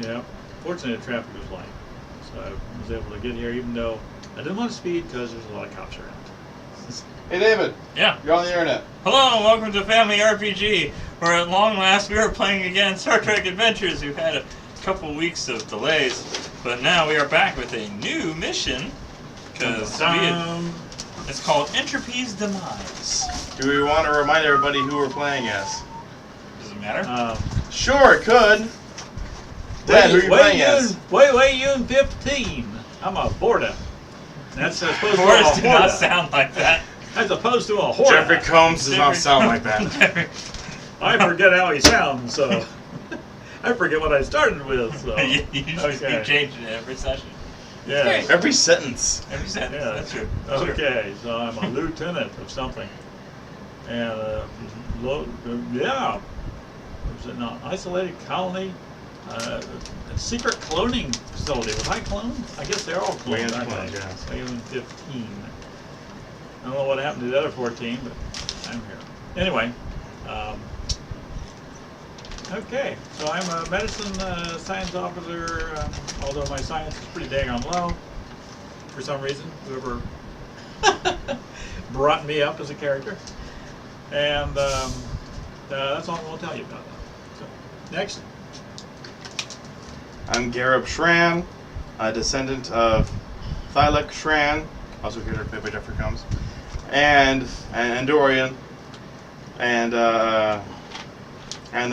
Yeah. Fortunately, the traffic was light, so I was able to get here, even though I didn't want to speed because there's a lot of cops around. Hey, David. Yeah. You're on the internet. Hello and welcome to Family RPG, where at long last we are playing again Star Trek Adventures. We've had a couple weeks of delays, but now we are back with a new mission, because it's called Entropy's Demise. Do we want to remind everybody who we're playing as? Does it matter? Sure, it could. Dad, who are you playing as? Wait, you in 15. I'm a Borda. That's supposed to be a Boris did not Horda. sound like that. As opposed to a Horda. Jeffrey Combs does not sound like that. I forget how he sounds, so I forget what I started with. So you change it every session. Yeah. Every sentence. Every sentence. Yeah. That's true. Okay, so I'm a lieutenant of something, and was it not isolated colony? A secret cloning facility. Was I cloned? I guess they're all cloned. Cloned, aren't they? yes. I am 15. I don't know what happened to the other 14, but I'm here. Anyway, okay. So I'm a medicine science officer, although my science is pretty daggone low for some reason. Whoever brought me up as a character. And that's all I'll tell you about that. So, next. I'm Gareb Shran, a descendant of Thylek Shran, also character played by Jeffrey Combs, and an Andorian, and the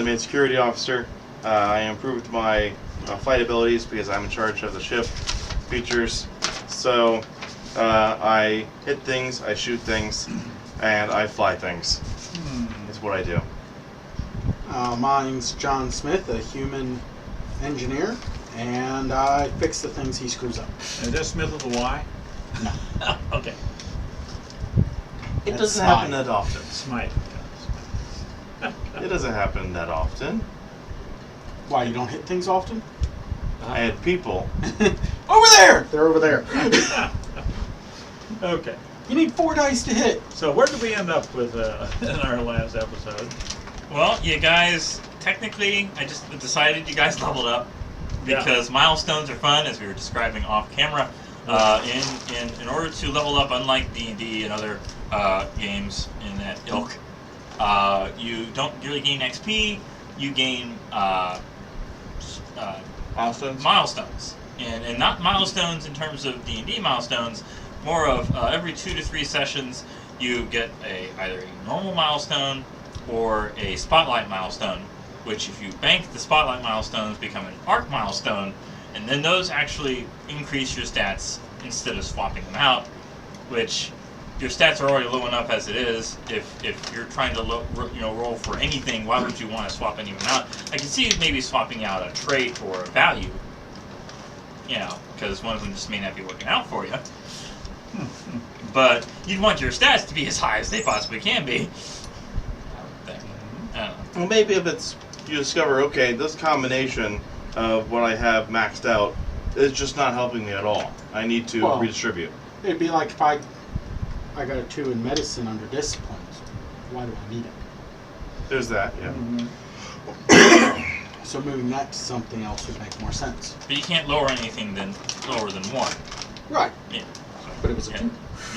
main security officer. I improved my flight abilities because I'm in charge of the ship features. So I hit things, I shoot things, and I fly things. Is what I do. Mine's John Smith, a human engineer, and I fix the things he screws up. Is that Smith with a Y? No. Okay. It That's doesn't Smite. happen that often. Smite. Yeah, It doesn't happen that often. Why, you don't hit things often? I had people. Over there! They're over there. Okay. You need 4 dice to hit. So where did we end up with in our last episode? Well, you guys, technically, I just decided you guys leveled up because milestones are fun, as we were describing off camera. In order to level up, unlike D&D and other games in that ilk, you don't really gain XP. You gain milestones, and not milestones in terms of D&D milestones. More of every 2 to 3 sessions, you get either a normal milestone or a spotlight milestone, which if you bank the spotlight milestones become an arc milestone, and then those actually increase your stats instead of swapping them out, which your stats are already low enough as it is. If you're trying to roll for anything, why would you want to swap any of them out? I can see maybe swapping out a trait or a value, because one of them just may not be working out for you. But you'd want your stats to be as high as they possibly can be. Well, maybe if you discover, okay, this combination of what I have maxed out is just not helping me at all. I need to redistribute. It'd be like if I got a 2 in medicine under disciplines. Why do I need it? There's that, yeah. So moving that to something else would make more sense. But you can't lower anything lower than 1. Right. Yeah. But it was a 2.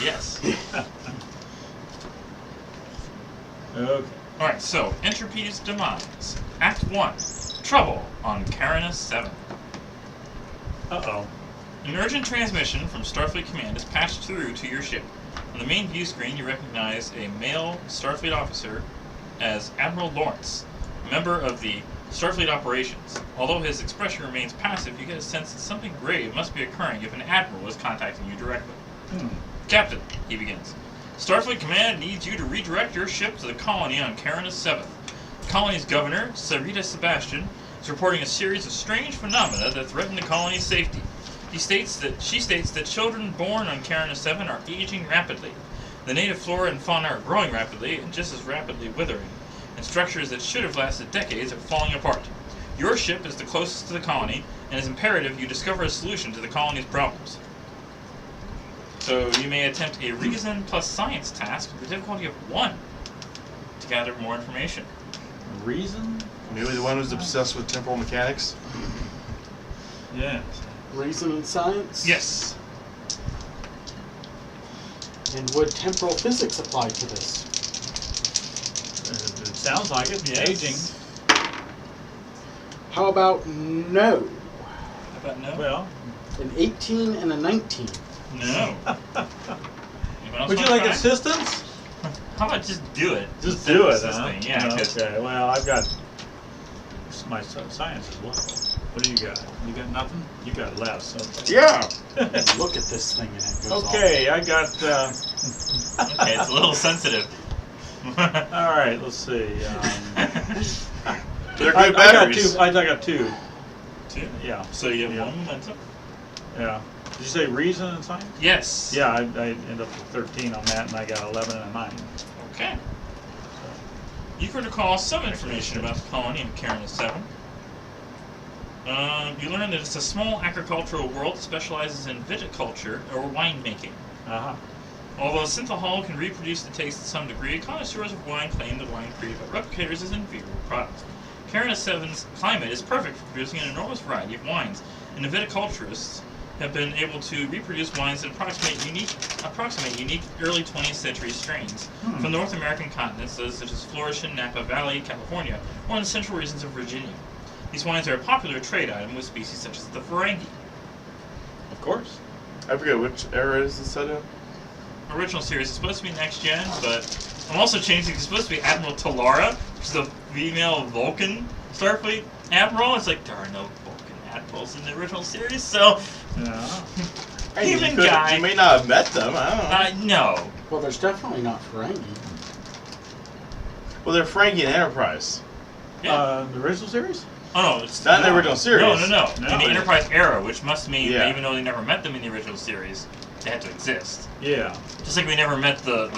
Yes. Okay. Alright, so, Entropy's Demise. Act 1. Trouble on Carinus 7. Uh-oh. An urgent transmission from Starfleet Command is patched through to your ship. On the main view screen, you recognize a male Starfleet officer as Admiral Lawrence, a member of the Starfleet Operations. Although his expression remains passive, you get a sense that something grave must be occurring if an Admiral is contacting you directly. Captain, he begins. Starfleet Command needs you to redirect your ship to the colony on Carinus 7. The colony's governor, Sarita Sebastian, is reporting a series of strange phenomena that threaten the colony's safety. She states that children born on Carinus 7 are aging rapidly. The native flora and fauna are growing rapidly and just as rapidly withering, and structures that should have lasted decades are falling apart. Your ship is the closest to the colony, and it's imperative you discover a solution to the colony's problems. So you may attempt a reason plus science task with the difficulty of 1 to gather more information. Reason? Maybe the one who's obsessed with temporal mechanics? Yes. Reason and science? Yes. And would temporal physics apply to this? It sounds like it. Yes. Aging. How about no? How about no? Well, An 18 and a 19. No. Anyone else would you wanna like try? assistance? How about just do it? Just Instead do of it, huh? assisting. Yeah. 'cause- Okay. Well, I've got my science as well. What do you got? You got nothing? You got less. Okay. Yeah. Look at this thing and it goes off. Okay, I got. Okay, it's a little sensitive. All right, let's see. They're I good got batteries. two. I got two. Two? Yeah. So you have Yeah. one momentum? Yeah. Did you say reason and science? Yes. Yeah, I ended up with 13 on that, and I got 11 and a 9. Okay. You could recall some information about the colony of Cairn 7. You learned that it's a small agricultural world that specializes in viticulture or winemaking. Uh-huh. Although synthahol can reproduce the taste to some degree, connoisseurs of wine claim the wine created by replicators is an inferior product. Cairn 7's climate is perfect for producing an enormous variety of wines, and the viticulturists have been able to reproduce wines that approximate unique early 20th century strains from North American continents such as Flourishing, Napa Valley, California, or in the central regions of Virginia. These wines are a popular trade item with species such as the Ferengi. Of course. I forget which era is this set in. Original series is supposed to be next gen, but I'm also changing. It's supposed to be Admiral Talara, which is a female Vulcan Starfleet admiral. It's like there are no Vulcan admirals in the original series, so Yeah. human you guy. You may not have met them. I don't know. No. Well, there's definitely not Ferengi. Well, they're Frankie and Enterprise. Yeah. The original series? Oh no, it's Not in the original series. No. No, In the yeah. Enterprise era, which must mean Yeah. that even though they never met them in the original series, they had to exist. Yeah. Just like we never met the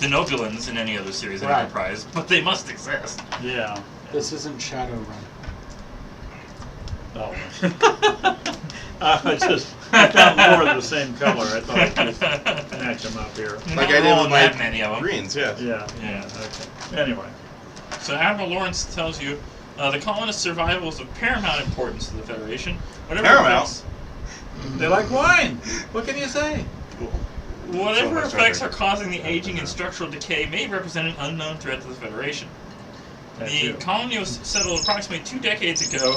Denobulans in any other series in Right. Enterprise, but they must exist. Yeah. This isn't Shadowrun. Oh. I found more of the same color. I thought I'd just match them up here. Like Not I did rolling with my that many of them. greens, yeah. Yeah. Yeah. Okay. Anyway. So Admiral Lawrence tells you the colonists' survival is of paramount importance to the Federation. Paramount? They like wine. What can you say? Whatever So much effects are better. causing the aging and structural decay may represent an unknown threat to the Federation. That The too. colony was settled approximately 2 decades ago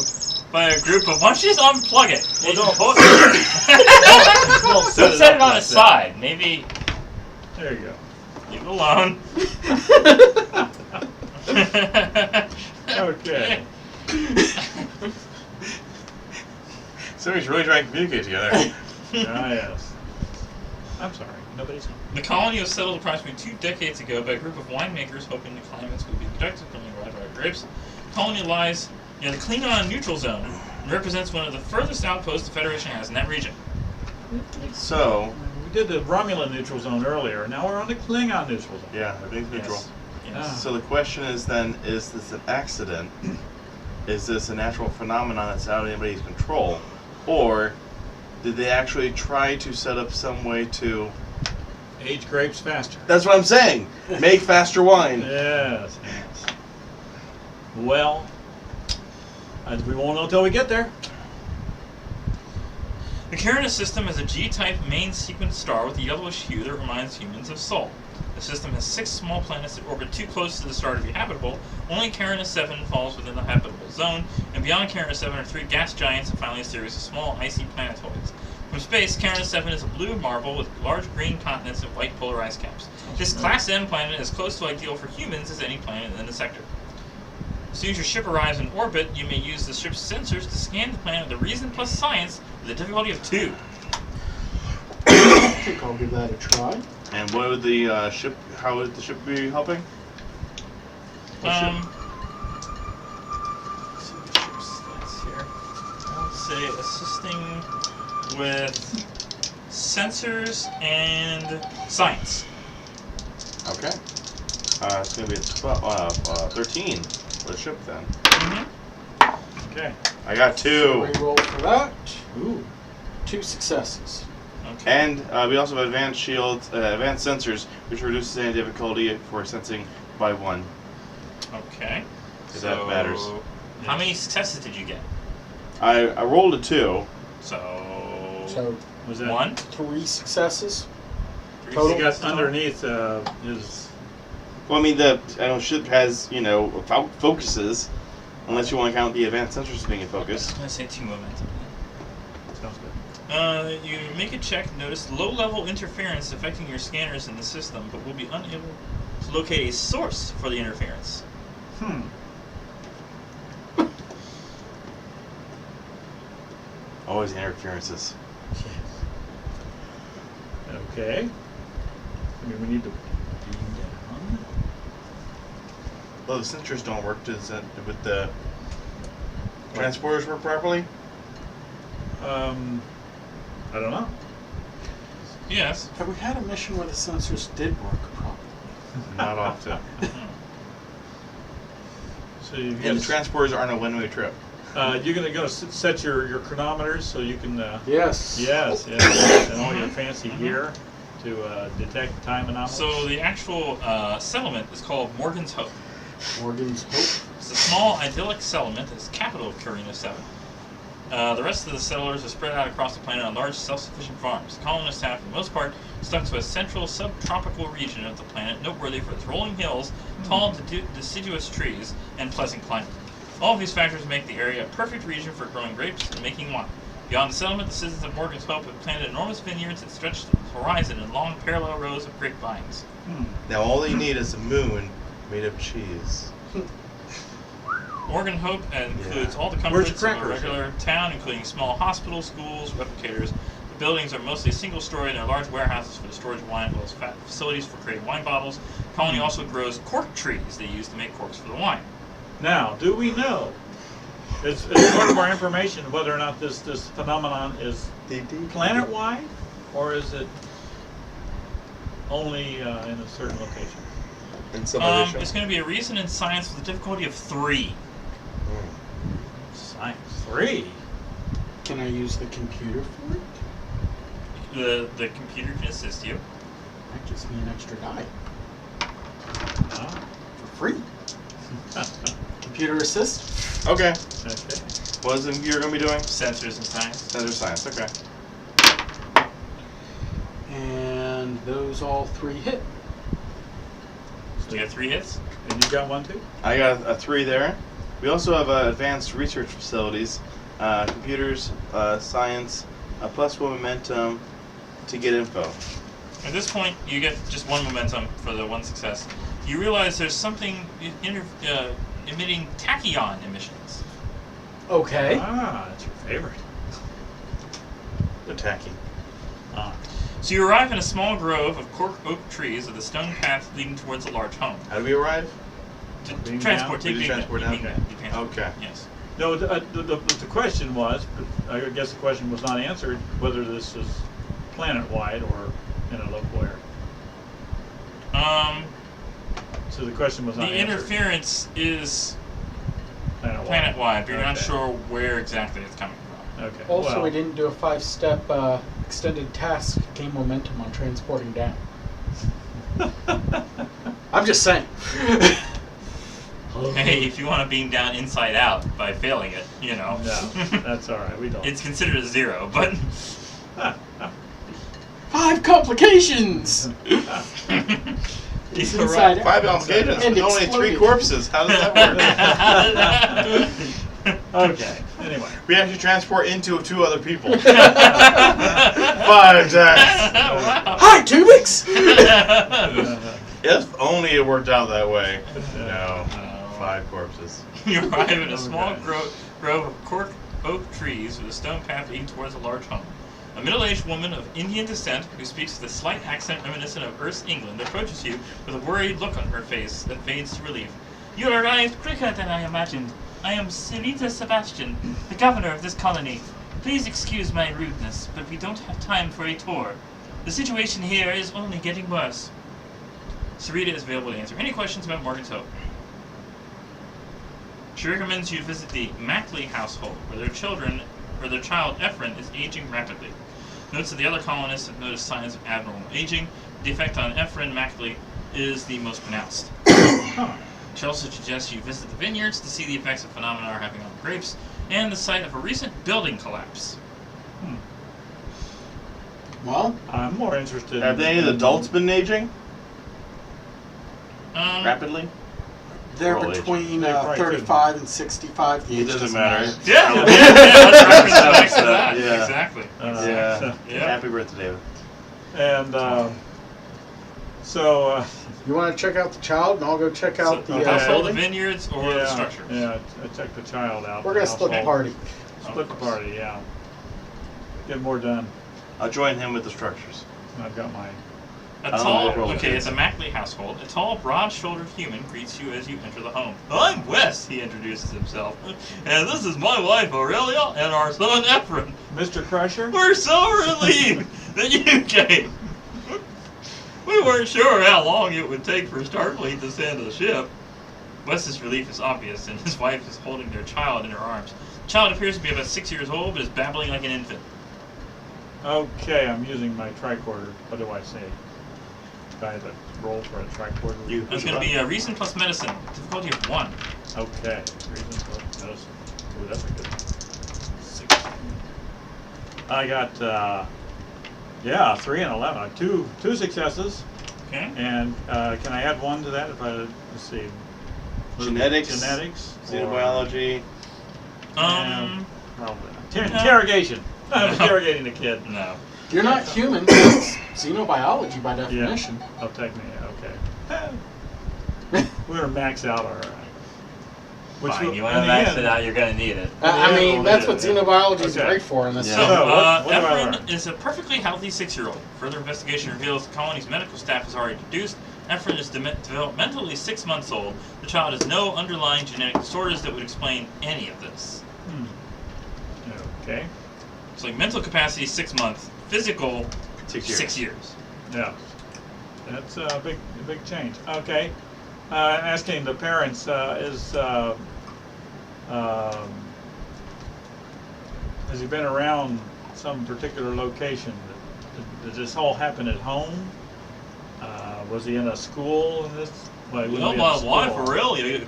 by a group of. Why don't you just unplug it? Well, don't- Don't set it set up it on like its that. side. Maybe There you go. leave it alone. Okay. Somebody's really trying to communicate together. Ah, yes. I'm sorry. Nobody's home. The colony was settled approximately 2 decades ago by a group of winemakers hoping the climates would be productive for red grapes. The colony lies near the Klingon neutral zone and represents one of the furthest outposts the Federation has in that region. So, We did the Romulan neutral zone earlier. Now we're on the Klingon neutral zone. yeah, everything's neutral. Yes. Yes. Ah. So the question is then, is this an accident? Is this a natural phenomenon that's out of anybody's control? Or did they actually try to set up some way to... Age grapes faster. That's what I'm saying! Make faster wine! Yes. Yes. Well, we won't know until we get there. The Cairn system is a G-type main sequence star with a yellowish hue that reminds humans of Sol. The system has 6 small planets that orbit too close to the star to be habitable. Only Cairn 7 falls within the habitable zone, and beyond Cairn 7 are 3 gas giants and finally a series of small icy planetoids. From space, Cairn 7 is a blue marble with large green continents and white polar ice caps. This Class M planet is close to ideal for humans as any planet in the sector. As soon as your ship arrives in orbit, you may use the ship's sensors to scan the planet with reason plus science with a difficulty of 2. I think I'll give that a try. And what would the ship, how would the ship be helping? Let's see the ship's stats here. I'll say assisting with sensors and science. Okay. It's going to be a 13 for the ship then. Mm-hmm. Okay. I got 2. Reroll for that. Ooh, 2 successes. Okay. And we also have advanced shields, advanced sensors, which reduces any difficulty for sensing by 1. Okay. If that matters. How many successes did you get? I rolled a 2, So Was that 1. 3 successes. Three Total? He got successes. underneath his. Well, I mean, the ship has, focuses, unless you want to count the advanced sensors as being in focus. I'm going to say 2 momentum. Sounds good. You make a check. Notice low-level interference affecting your scanners in the system, but will be unable to locate a source for the interference. Always interferences. Okay. I mean, we need to beam down. Well, the sensors don't work. Does that with the transporters work properly? I don't know. Yes. Have we had a mission where the sensors did work properly? Not often. So you And the transporters aren't a one-way trip. you're gonna go set your chronometers so you can. Yes. Yes, and all your fancy gear to detect time anomalies. So the actual settlement is called Morgan's Hope. Morgan's Hope. It's a small, idyllic settlement that is capital of Carina 7. The rest of the settlers are spread out across the planet on large, self-sufficient farms. The colonists have, for the most part, stuck to a central subtropical region of the planet, noteworthy for its rolling hills, tall, deciduous trees, and pleasant climate. All of these factors make the area a perfect region for growing grapes and making wine. Beyond the settlement, the citizens of Morgan's Hope have planted enormous vineyards that stretch to the horizon in long, parallel rows of grapevines. Now all you need is a moon made of cheese. Morgan Hope includes all the Where's comforts your of a crackers? regular town, including small hospitals, schools, replicators. The buildings are mostly single-story and are large warehouses for the storage of wine, as well as facilities for creating wine bottles. The colony also grows cork trees they use to make corks for the wine. Now, do we know? It's part of our information whether or not this phenomenon is planet-wide, or is it only in a certain location? In civilization. It's going to be a reason in science with a difficulty of 3. Science 3. Can I use the computer for it? The computer can assist you. That gives me an extra die Oh. for free. Computer assist. Okay. Okay. What is the computer going to be doing? Sensors and science. Sensor science. Okay. And those all 3 hit. So you have 3 hits. And you got one too? I got a 3 there. We also have advanced research facilities, computers, science, plus 1 momentum to get info. At this point, you get just 1 momentum for the 1 success. You realize there's something emitting tachyon emissions. Okay. Ah, that's your favorite. They're tacky. Ah. So you arrive in a small grove of cork oak trees with a stone path leading towards a large home. How do we arrive? Being Transport, down? We just transport down? being Okay. transport. Yes. No, the question was, I guess the question was not answered, whether this is planet-wide or in a local area. So the question was The not answered. interference is Planet-wide. planet-wide, but you're not Okay. sure where exactly it's coming from. Okay. Also, well, we didn't do a 5-step extended task. Gain momentum on transporting down. I'm just saying. Hey, if you want to beam down inside out by failing it, No, that's all right. We don't. it's considered a 0, but 5 complications. He's You're inside out. 5 complications, And but only 3 exploded. corpses. How does that work? Okay. Anyway. We actually transport into 2 other people. 5 times. Hi, Tubix! If only it worked out that way. No. No. 5 corpses. You arrive in a small Okay. grove of cork oak trees with a stone path leading towards a large home. A middle-aged woman of Indian descent who speaks with a slight accent reminiscent of Earth's England approaches you with a worried look on her face that fades to relief. You arrived quicker than I imagined. I am Sarita Sebastian, the governor of this colony. Please excuse my rudeness, but we don't have time for a tour. The situation here is only getting worse. Sarita is available to answer any questions about Morgan's Hope. She recommends you visit the Mackley household, where their child Ephraim is aging rapidly. Notes that the other colonists have noticed signs of abnormal aging. The effect on Ephraim Mackley is the most pronounced. She also suggests you visit the vineyards to see the effects of phenomena are having on the grapes, and the site of a recent building collapse. Well, I'm more interested. Have any of the adults been aging Um, rapidly? they're We're all between They probably 35 and 65. The It age doesn't doesn't matter. matter. yeah, Yeah. let's reference it back to that. Yeah. Exactly. Yeah. Yeah. Happy birthday, David. And so You want to check out the child, and I'll go check out So, the okay. household, the building? vineyards, or the structures. Yeah, I check the child out. We're going to split the household. party. Split the party, yeah. Get more done. I'll join him with the structures. I've got my. A don't tall, know what okay, it it's is. a Mackley household. A tall, broad-shouldered human greets you as you enter the home. I'm Wes, he introduces himself. And this is my wife, Aurelia, and our son, Ephraim. Mr. Crusher? We're so relieved that you came. We weren't sure how long it would take for Starfleet to send the ship. Wes's relief is obvious, and his wife is holding their child in her arms. The child appears to be about 6 years old, but is babbling like an infant. Okay, I'm using my tricorder. What do I say? Guy that roll for a tricorder? You. It's going to be a reason plus medicine, difficulty of 1. Okay. Reason for medicine. Ooh, that's a good one. 16. I got, 3 and 11. Two successes. Okay? And can I add 1 to that if I, let's see. Genetics. Genetics. Xenobiology. Um, Probably. No. Interrogation. I'm interrogating the kid. no. You're not human. That's xenobiology by definition. Oh, technically, okay. We're gonna max out our. Fine, you in want to the max end- it out, you're going to need it. I Yeah, mean, we'll that's do what it, yeah. xenobiology is Okay. great for in this. Yeah. So, So, what do I Ephraim learn? is a perfectly healthy 6-year-old. Further investigation reveals the colony's medical staff has already deduced Ephraim is developmentally 6 months old. The child has no underlying genetic disorders that would explain any of this. Okay. So, like, mental capacity 6 months, physical 6 years. 6 years. Yeah. That's a big change. Okay. Asking the parents, has he been around some particular location? Did this all happen at home? Was he in a school in this? Well, he wouldn't Well, be in a my wife school. Aurelia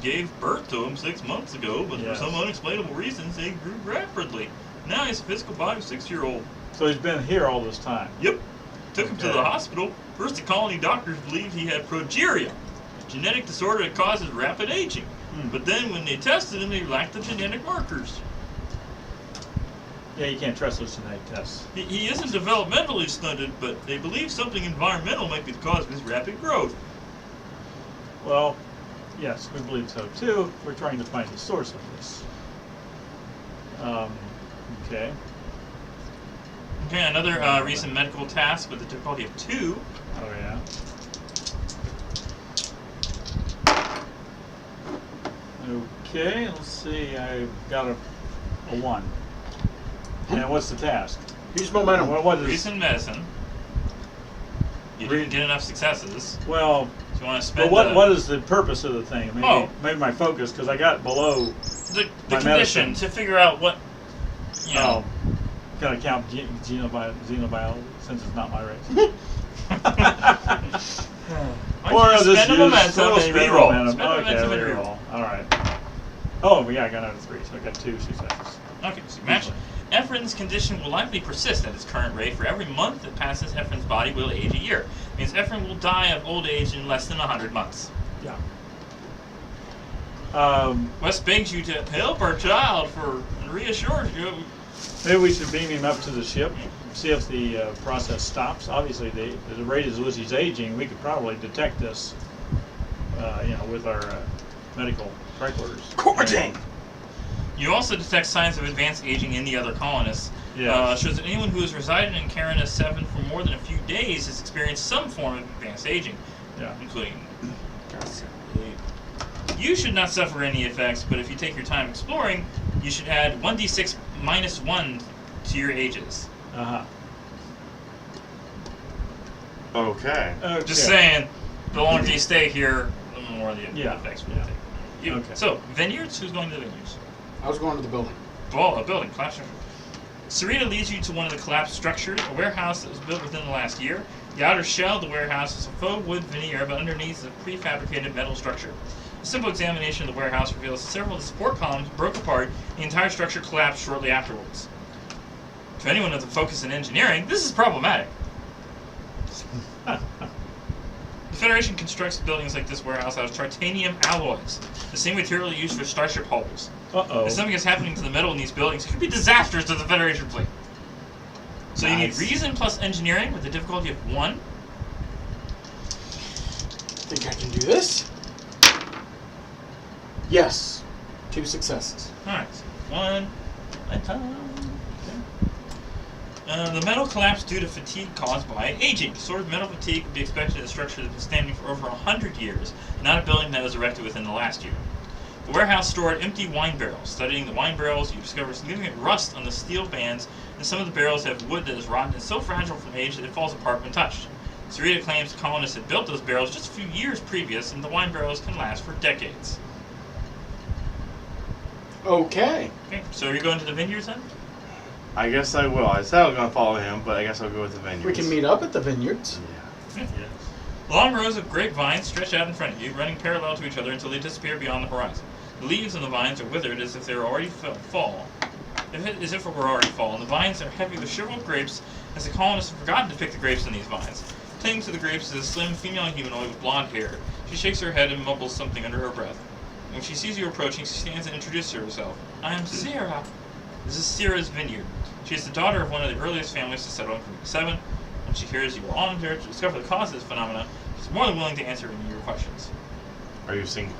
gave birth to him 6 months ago, but Yes. for some unexplainable reasons, he grew rapidly. Now he's a physical body of 6-year-old. So he's been here all this time. Yep. Took him to Okay. the hospital. First, the colony doctors believed he had progeria, a genetic disorder that causes rapid aging. But then when they tested him, they lacked the genetic markers. Yeah, you can't trust those genetic tests. He isn't developmentally stunted, but they believe something environmental might be the cause of his rapid growth. Well, yes, we believe so too. We're trying to find the source of this. Okay. Okay, another recent medical task with a difficulty of 2. Oh yeah. Okay, let's see. I got a 1. And what's the task? Use momentum. What is? Recent medicine. You didn't get enough successes. Well, So you want to spend but what is the purpose of the thing? Maybe, Oh. maybe my focus, because I got below. the my condition medicine. to figure out what, you know. Can I count xenobiology since it's not my race? Why don't you spend a momentum and spend reroll. momentum. Spend a Okay, momentum and reroll. reroll. All right. Oh, yeah, I got another 3, so I got 2 successes. Okay, so match. Ephraim's condition will likely persist at its current rate. For every month that passes, Ephraim's body will age a year. It means Ephraim will die of old age in less than 100 months. Yeah. Wes begs you to help our child and reassures you. Maybe we should beam him up to the ship, see if the process stops. Obviously, the rate at which he's aging, we could probably detect this, with our medical tricorders. Gorging! You also detect signs of advanced aging in the other colonists. Yeah. Shows that anyone who has resided in Karen 7 for more than a few days has experienced some form of advanced aging, Yeah. including. You should not suffer any effects, but if you take your time exploring, you should add 1d6 minus 1 to your ages. Uh-huh. Okay. Okay. Just saying, the longer you stay here, the more the Yeah, effects will yeah. take. You. Okay. So, vineyards? Who's going to the vineyards? I was going to the building. Oh, a building, collapsed structure. Sarita leads you to one of the collapsed structures, a warehouse that was built within the last year. The outer shell of the warehouse is a faux wood veneer, but underneath is a prefabricated metal structure. A simple examination of the warehouse reveals several of the support columns broke apart, and the entire structure collapsed shortly afterwards. To anyone with a focus in engineering, this is problematic. The Federation constructs buildings like this warehouse out of titanium alloys, the same material used for starship hulls. Uh-oh. If something is happening to the metal in these buildings, it could be disastrous to the Federation fleet. So you need Nice. reason plus engineering with a difficulty of 1. Think I can do this? Yes. 2 successes. Alright, 1 at a time. The metal collapsed due to fatigue caused by aging. Sort of metal fatigue would be expected in a structure that has been standing for over 100 years, not a building that was erected within the last year. The warehouse stored empty wine barrels. Studying the wine barrels, you discover significant rust on the steel bands, and some of the barrels have wood that is rotten and so fragile from age that it falls apart when touched. Saratoga claims the colonists had built those barrels just a few years previous, and the wine barrels can last for decades. Okay. Okay, so are you going to the vineyards then? I guess I will. I said I was going to follow him, but I guess I'll go with the vineyards. We can meet up at the vineyards. Yeah. Yes. Long rows of grapevines stretch out in front of you, running parallel to each other until they disappear beyond the horizon. The leaves on the vines are withered as if they were already fall. As if it were already fall, and the vines are heavy with shriveled grapes, as the colonists have forgotten to pick the grapes in these vines. Clinging to the grapes is a slim female humanoid with blonde hair. She shakes her head and mumbles something under her breath. When she sees you approaching, she stands and introduces herself. I am Sarah. This is Sarah's vineyard. She is the daughter of one of the earliest families to settle in Route 7. When she hears you are on here to discover the cause of this phenomena, she's more than willing to answer any of your questions. Are you single?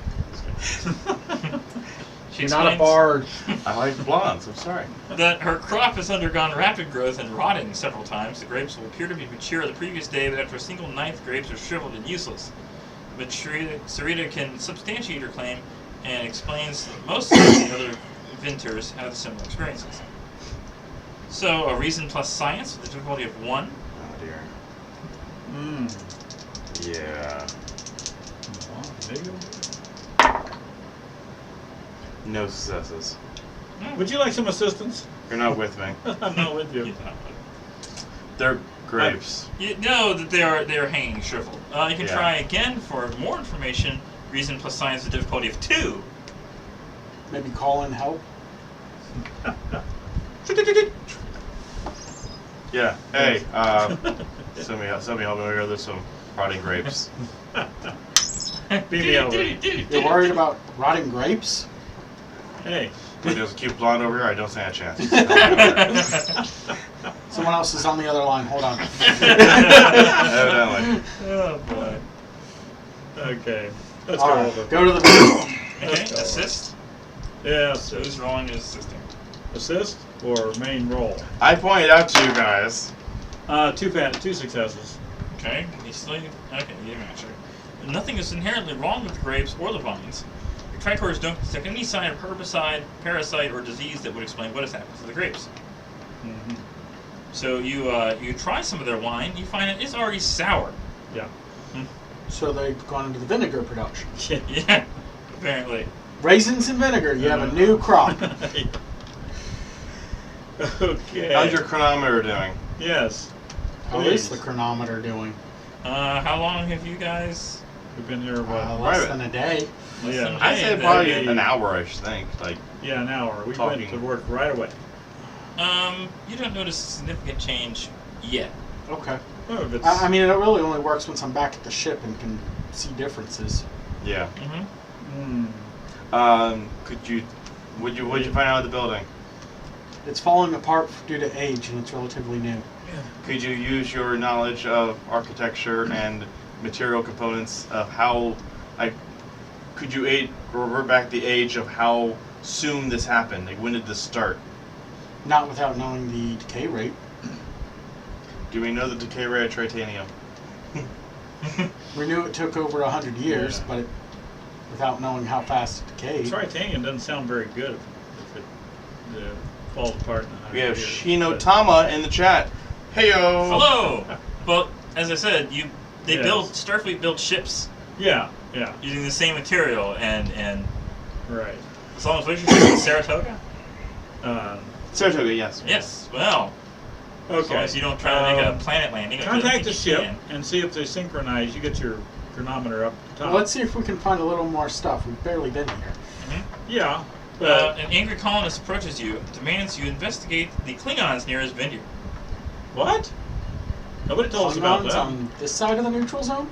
She You're not a explains bard. I like blondes. I'm sorry. that her crop has undergone rapid growth and rotting several times. The grapes will appear to be mature the previous day, but after a single night, the grapes are shriveled and useless. But Sarita can substantiate her claim and explains that most of the other vintners have similar experiences. So, a reason plus science with a difficulty of 1. Oh dear. Hmm. Yeah. Maybe. No successes. Would you like some assistance? You're not with me. I'm not with you. They're grapes. You know that they are hanging shriveled. You can Yeah. try again for more information. Reason plus science with a difficulty of 2. Maybe call in help. Yeah. Hey. Somebody help me over here. There's some rotting grapes. Beat me over. You're worried about rotting grapes? Hey. But there's a cute blonde over here. I don't stand a chance. Someone else is on the other line. Hold on. Evidently. Oh boy. Okay. Let's All go right, over. go to the vineyard. Okay, Let's go. assist. Yeah, So who's rolling is assisting? assist or main roll. I pointed out to you guys. Two successes. Okay, he's still okay. You didn't answer. Nothing is inherently wrong with the grapes or the vines. Your tricores don't detect any sign of herbicide, parasite, or disease that would explain what has happened to the grapes. Mm-hmm. So you try some of their wine. You find it is already sour. Yeah. So they've gone into the vinegar production. Yeah, apparently. Raisins and vinegar. You have a new crop. Okay. How's your chronometer doing? Yes. How is the chronometer doing? How long have you guys? We've been here about Less Private. than a day. Less Yeah. than a I'd day, say then. probably maybe- an hour, I should think. Like, an hour. We Talking. went to work right away. You don't notice a significant change yet. Okay. Oh, if it's, I mean, it really only works once I'm back at the ship and can see differences. yeah. Mm-hmm. What'd you find out of the building? It's falling apart due to age, and it's relatively new. Could you use your knowledge of architecture and material components of how, could you revert back the age of how soon this happened? Like, when did this start? Not without knowing the decay rate. Do we know the decay rate of titanium? We knew it took over 100 years, Yeah. but without knowing how fast it decayed. Tritanium doesn't sound very good if it falls apart in 100 We have years, Shinotama in the chat. Heyo! Hello. Well, as I said, they Yes. build Starfleet built ships but- Yeah. using the same material, and Right. as long as what you're saying is Saratoga. Saratoga, yes. Yes. Well, as long Okay. as you don't try to make a planet landing. which I don't Contact the think you ship can. and see if they synchronize. You get your chronometer up top. Well, let's see if we can find a little more stuff. We've barely been here. Yeah. An angry colonist approaches you, demands you investigate the Klingons near his vineyard. What? Nobody told us about Klingons that. on this side of the neutral zone?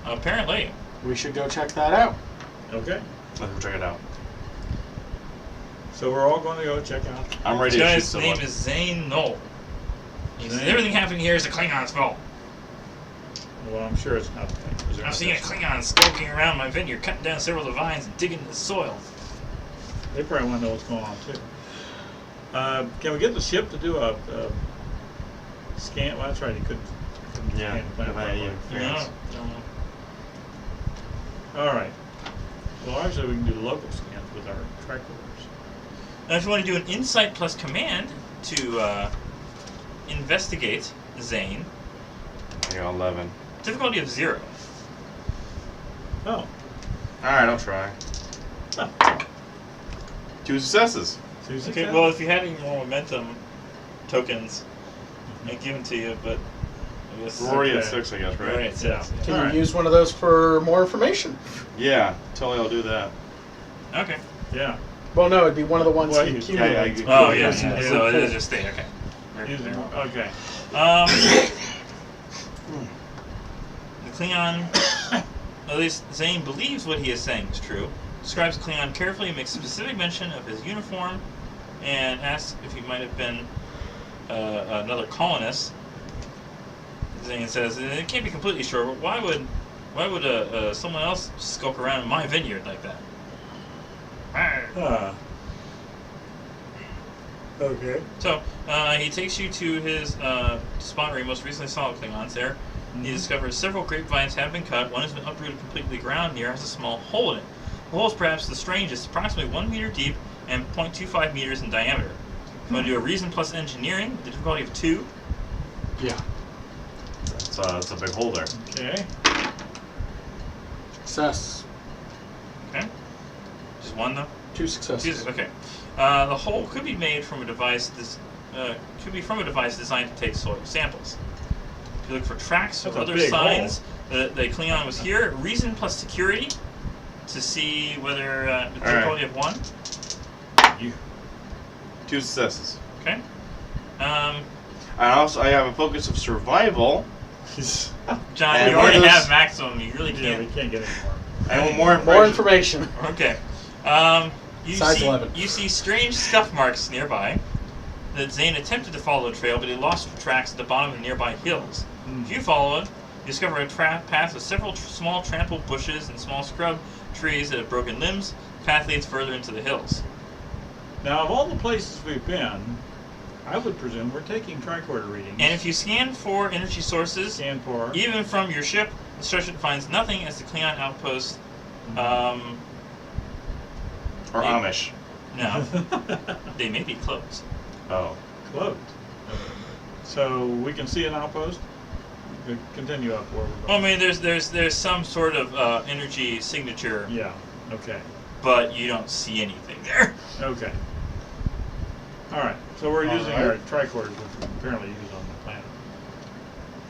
Apparently. We should go check that out. Okay. Let's go check it out. So we're all going to go check out. I'm ready This to shoot guy's someone. name is Zane Knoll. He says, Zane. everything happening here is the Klingons' fault. Well, I'm sure it's not. Is there I've seen a Klingon skulking around my vineyard, cutting down several of the vines and digging into the soil. They probably want to know what's going on too. Can we get the ship to do a scan? Well, that's right. He couldn't Yeah. scan the planet. Yeah. properly. No. All right. Well, actually, we can do local scans with our tricorders. Now, if you want to do an insight plus command to investigate Zane, I got 11. difficulty of 0. Oh. Alright, I'll try. 2 successes. Okay, well, if you had any more momentum tokens, I'd give them to you, but I guess. We're already at Okay. 6, I guess, right? Right, Yeah. Can All you right. use one of those for more information? Yeah, totally I'll do that. Okay. Yeah. Well, no, it'd be one of the ones Well, he you- accumulates. yeah, Oh, yeah, Yeah. so it is just stay, okay. Use it. Okay. The Klingon, at least Zane believes what he is saying is true, describes Klingon carefully, makes specific mention of his uniform, and asks if he might have been another colonist. Zane says, it can't be completely sure, but why would someone else skulk around in my vineyard like that? Okay. So, he takes you to his spot where he most recently saw the Klingons there. He discovers several grapevines have been cut. One has been uprooted completely. The ground near has a small hole in it. The hole is perhaps the strangest, approximately 1 meter deep and 0.25 meters in diameter. If you want to do a reason plus engineering with the difficulty of 2. Yeah. That's a big hole there. Okay. Success. Okay. Just 1 though? 2 successes. Okay. The hole could be made from a device. Designed to take soil samples. If you look for tracks That's or a other big signs that the Klingon was here, reason plus security to see whether the difficulty of 1. 2 successes. Okay. And also, I have a focus of survival. John, And you one of already those- have maximum. You really Yeah, we can't. can't get any more. I want more More information. information. Okay. Size 11. You see strange scuff marks nearby. That Zane attempted to follow the trail, but he lost the tracks at the bottom of the nearby hills. If you follow it, you discover a path with several small trampled bushes and small scrub trees that have broken limbs. The path leads further into the hills. Now, of all the places we've been, I would presume we're taking tricorder readings. And if you scan for energy sources, Scan for. even from your ship, the starship finds nothing as the Klingon outpost. Or Amish. No, they may be closed. Oh. Closed. So we can see an outpost. We continue up where we're going. Well, I mean, there's some sort of energy signature, Yeah. Okay. but you don't see anything there. Okay. All right. So we're All using right. our tricorders, which we apparently use on the planet.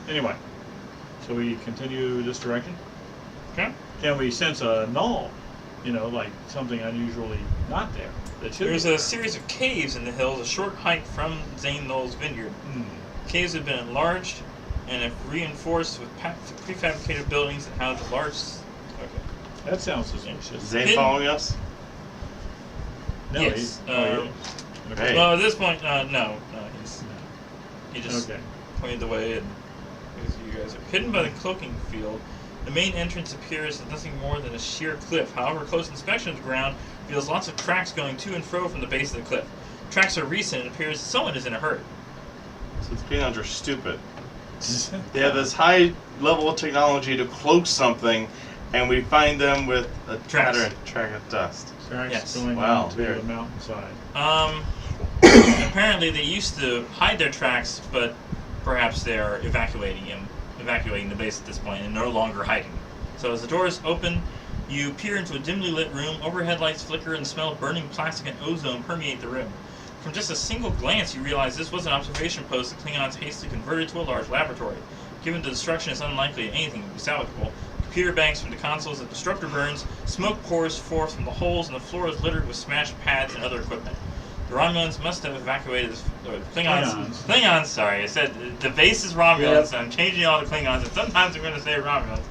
Anyway, so we continue this direction. Okay. Can we sense a null? You know, like something unusually not there. That should There's be a series of caves in the hills, a short hike from Zane Knoll's vineyard. Caves have been enlarged and have reinforced with prefabricated buildings that house a large. Okay. That sounds suspicious. Is Zane Hidden- following us? No, Yes, he- oh, he is. Okay. Hey. Well, at this point, no. He just Okay. pointed the way, and you guys are hidden by the cloaking field. The main entrance appears as nothing more than a sheer cliff. However, close inspection of the ground reveals lots of tracks going to and fro from the base of the cliff. Tracks are recent, and it appears someone is in a hurry. So the Klingons are stupid. They have this high level of technology to cloak something, and we find them with a Tracks. track of dust. Tracks Yes. going Wow, down to there. the mountainside. Apparently they used to hide their tracks, but perhaps they are evacuating the base at this point, and no longer hiding. So as the doors open, you peer into a dimly lit room. Overhead lights flicker, and the smell of burning plastic and ozone permeate the room. From just a single glance, you realize this was an observation post the Klingons hastily converted to a large laboratory. Given the destruction is unlikely that anything would be salvageable, the computer banks from the consoles. As disruptor burns, smoke pours forth from the holes, and the floor is littered with smashed pads and other equipment. The Romulans must have evacuated Klingons, sorry. I said the base is Romulans, so I'm changing all the Klingons, and sometimes I'm going to say Romulans.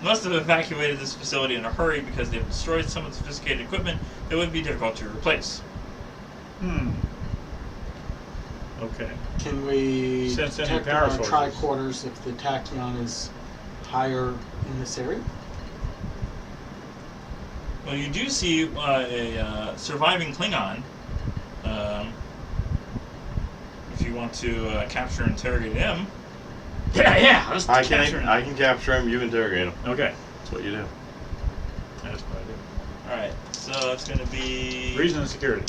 Must have evacuated this facility in a hurry because they've destroyed some of the sophisticated equipment that would be difficult to replace. Okay. Can we Sense any detect power our sources. tricorders if the tachyon is higher in this area? Well, you do see a surviving Klingon. If you want to capture and interrogate him. Yeah. Let's I capture can capture him. You interrogate him. Okay. That's what you do. That's what I do. All right, so it's going to be Reason and security.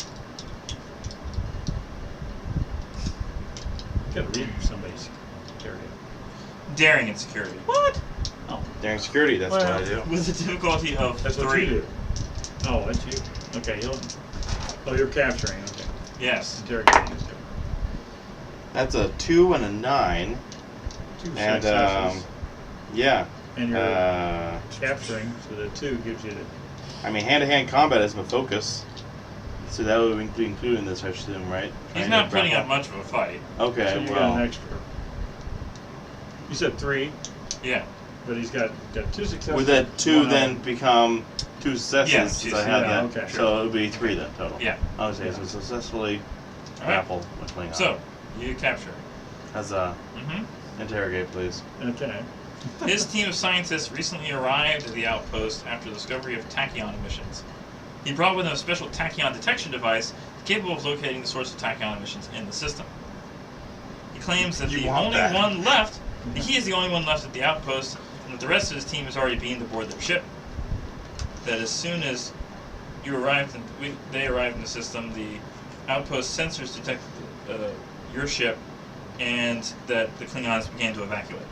You gotta read somebody's security. daring and security. What? Oh, Daring security. That's what I do. With a difficulty of that's 3. what you do. Oh, that's you. Okay, you're capturing. Okay, Yes. interrogating is different. That's a 2 and a 9. 2 And successes. yeah. And you're Uh, capturing, so the 2 gives you the. I mean, hand-to-hand combat is my focus. So that would be included in this, I assume, right? He's Trying not to putting up grapple. much of a fight. Okay, So you got well. an extra. You said 3, Yeah. but he's got 2 successes. Would that 2 1 then other. become 2 successes? Yeah, since 2 I had yeah, that. okay. So it would be 3 then total. Yeah. I would say so successfully All right. grapple with Klingon. So, you capture. As a Mm-hmm. interrogate, please. Okay. His team of scientists recently arrived at the outpost after the discovery of tachyon emissions. He brought with him a special tachyon detection device capable of locating the source of tachyon emissions in the system. He claims that You the want only that. one left, he is the only one left at the outpost, and that the rest of his team has already beamed aboard their ship. That as soon as you arrived, they arrived in the system, the outpost sensors detected your ship, and that the Klingons began to evacuate.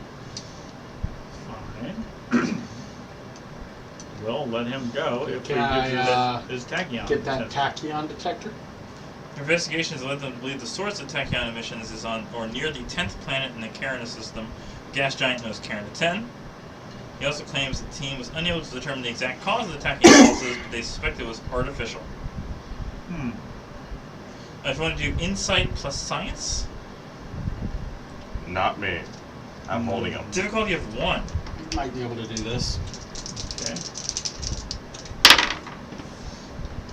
Fine. We'll let him go if Can he I, gives his tachyon. Get that sensor. tachyon detector? Investigations led them to believe the source of tachyon emissions is on or near the 10th planet in the Carina system, a gas giant known as Carina 10. He also claims the team was unable to determine the exact cause of the tachyon losses, but they suspect it was artificial. If you want to do insight plus science, Not me. I'm holding him. difficulty of 1. Might be able to do this. Okay.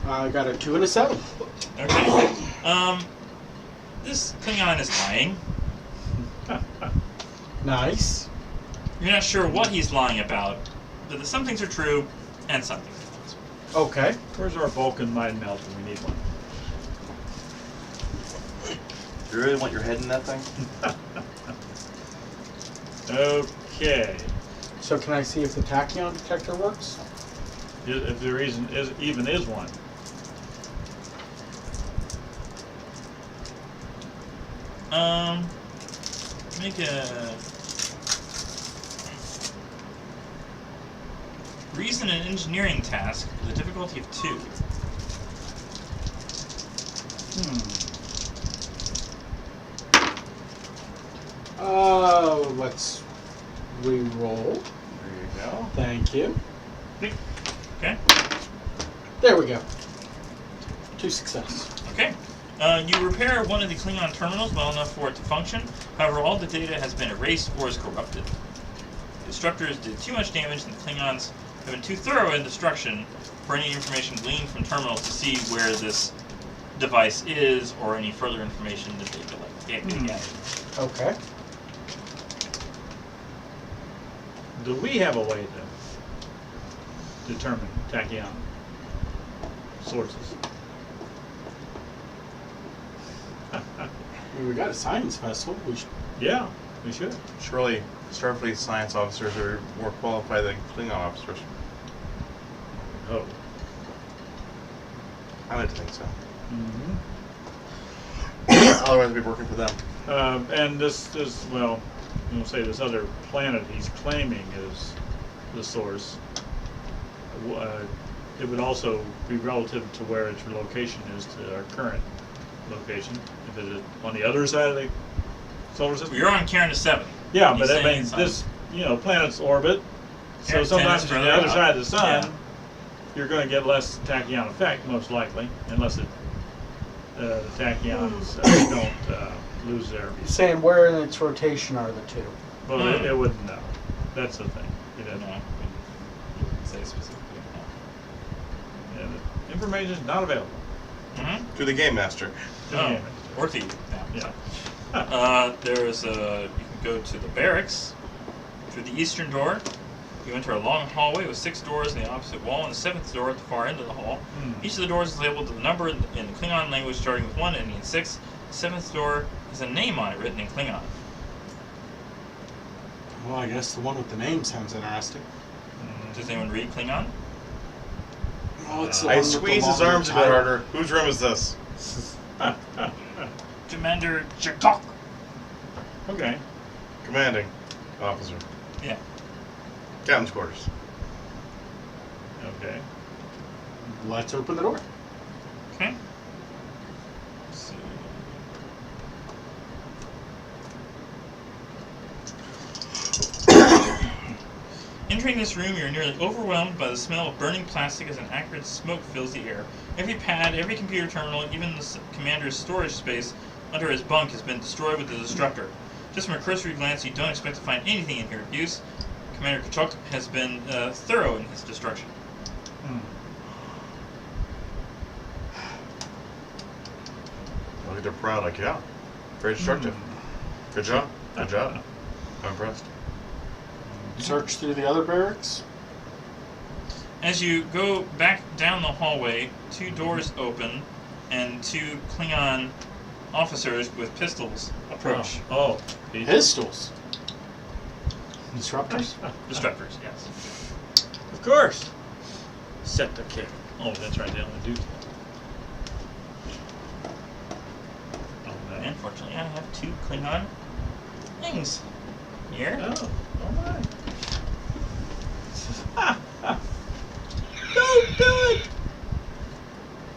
I got a 2 and a 7. Okay. This Klingon is lying. Nice. You're not sure what he's lying about, but some things are true and some things aren't. Okay. Where's our Vulcan mind melt when we need one? Do you really want your head in that thing? Okay. So can I see if the tachyon detector works? If there even is one. Make a reason and engineering task with a difficulty of 2. Let's re-roll. There you go. Thank you. Okay. There we go. 2 success. Okay. You repair one of the Klingon terminals well enough for it to function. However, all the data has been erased or is corrupted. The disruptors did too much damage, and the Klingons have been too thorough in destruction for any information gleaned from terminals to see where this device is or any further information that they could get. Okay. Do we have a way to determine tachyon sources? We got a science festival. We should. Yeah, we should. Surely Starfleet science officers are more qualified than Klingon officers. Oh. I like to think so. Mm-hmm. Otherwise, we'd be working for them. And this, well, I'm say this other planet he's claiming is the source. It would also be relative to where its location is to our current location. If it is on the other side of the solar system. You're on Carina 7. Yeah, He's but I saying mean, it's on- this, planets orbit So Yeah, sometimes 10 is on the further other out. side of the sun, Yeah. you're going to get less tachyon effect, most likely, unless the tachyons don't lose their. You're saying where in its rotation are the two? Well, it wouldn't know. That's the thing. It No, doesn't. we didn't say specifically. Yeah, the information is not available. No. To the game master. to the Oh, game. or to you now. Yeah. There's you can go to the barracks through the eastern door. You enter a long hallway with 6 doors in the opposite wall, and the 7th door at the far end of the hall. Each of the doors is labeled with a number in the Klingon language, starting with 1 ending in 6. The 7th door has a name on it written in Klingon. Well, I guess the one with the name sounds interesting. Does anyone read Klingon? Oh, it's the I one with the squeeze his longer arms a bit title. harder. Whose room is this? Commander Chakok. Okay. Commanding officer. Yeah. Captain's quarters. Okay. Let's open the door. Okay. Let's see. Entering this room, you're nearly overwhelmed by the smell of burning plastic as an acrid smoke fills the air. Every pad, every computer terminal, even the commander's storage space under his bunk has been destroyed with the destructor. Just from a cursory glance, you don't expect to find anything in here of use. Commander Kachuk has been thorough in his destruction. Look at they're proud, like, yeah. Very destructive. Good job. Good job. I'm impressed. Search through the other barracks. As you go back down the hallway, 2 doors open, and 2 Klingon officers with pistols approach. Oh. Pistols. Disruptors? Disruptors, yes. Of course. Set the kick. Oh, that's right. They only do. Oh, man. Unfortunately, I have 2 Klingon things here. Oh, oh my. Don't do it!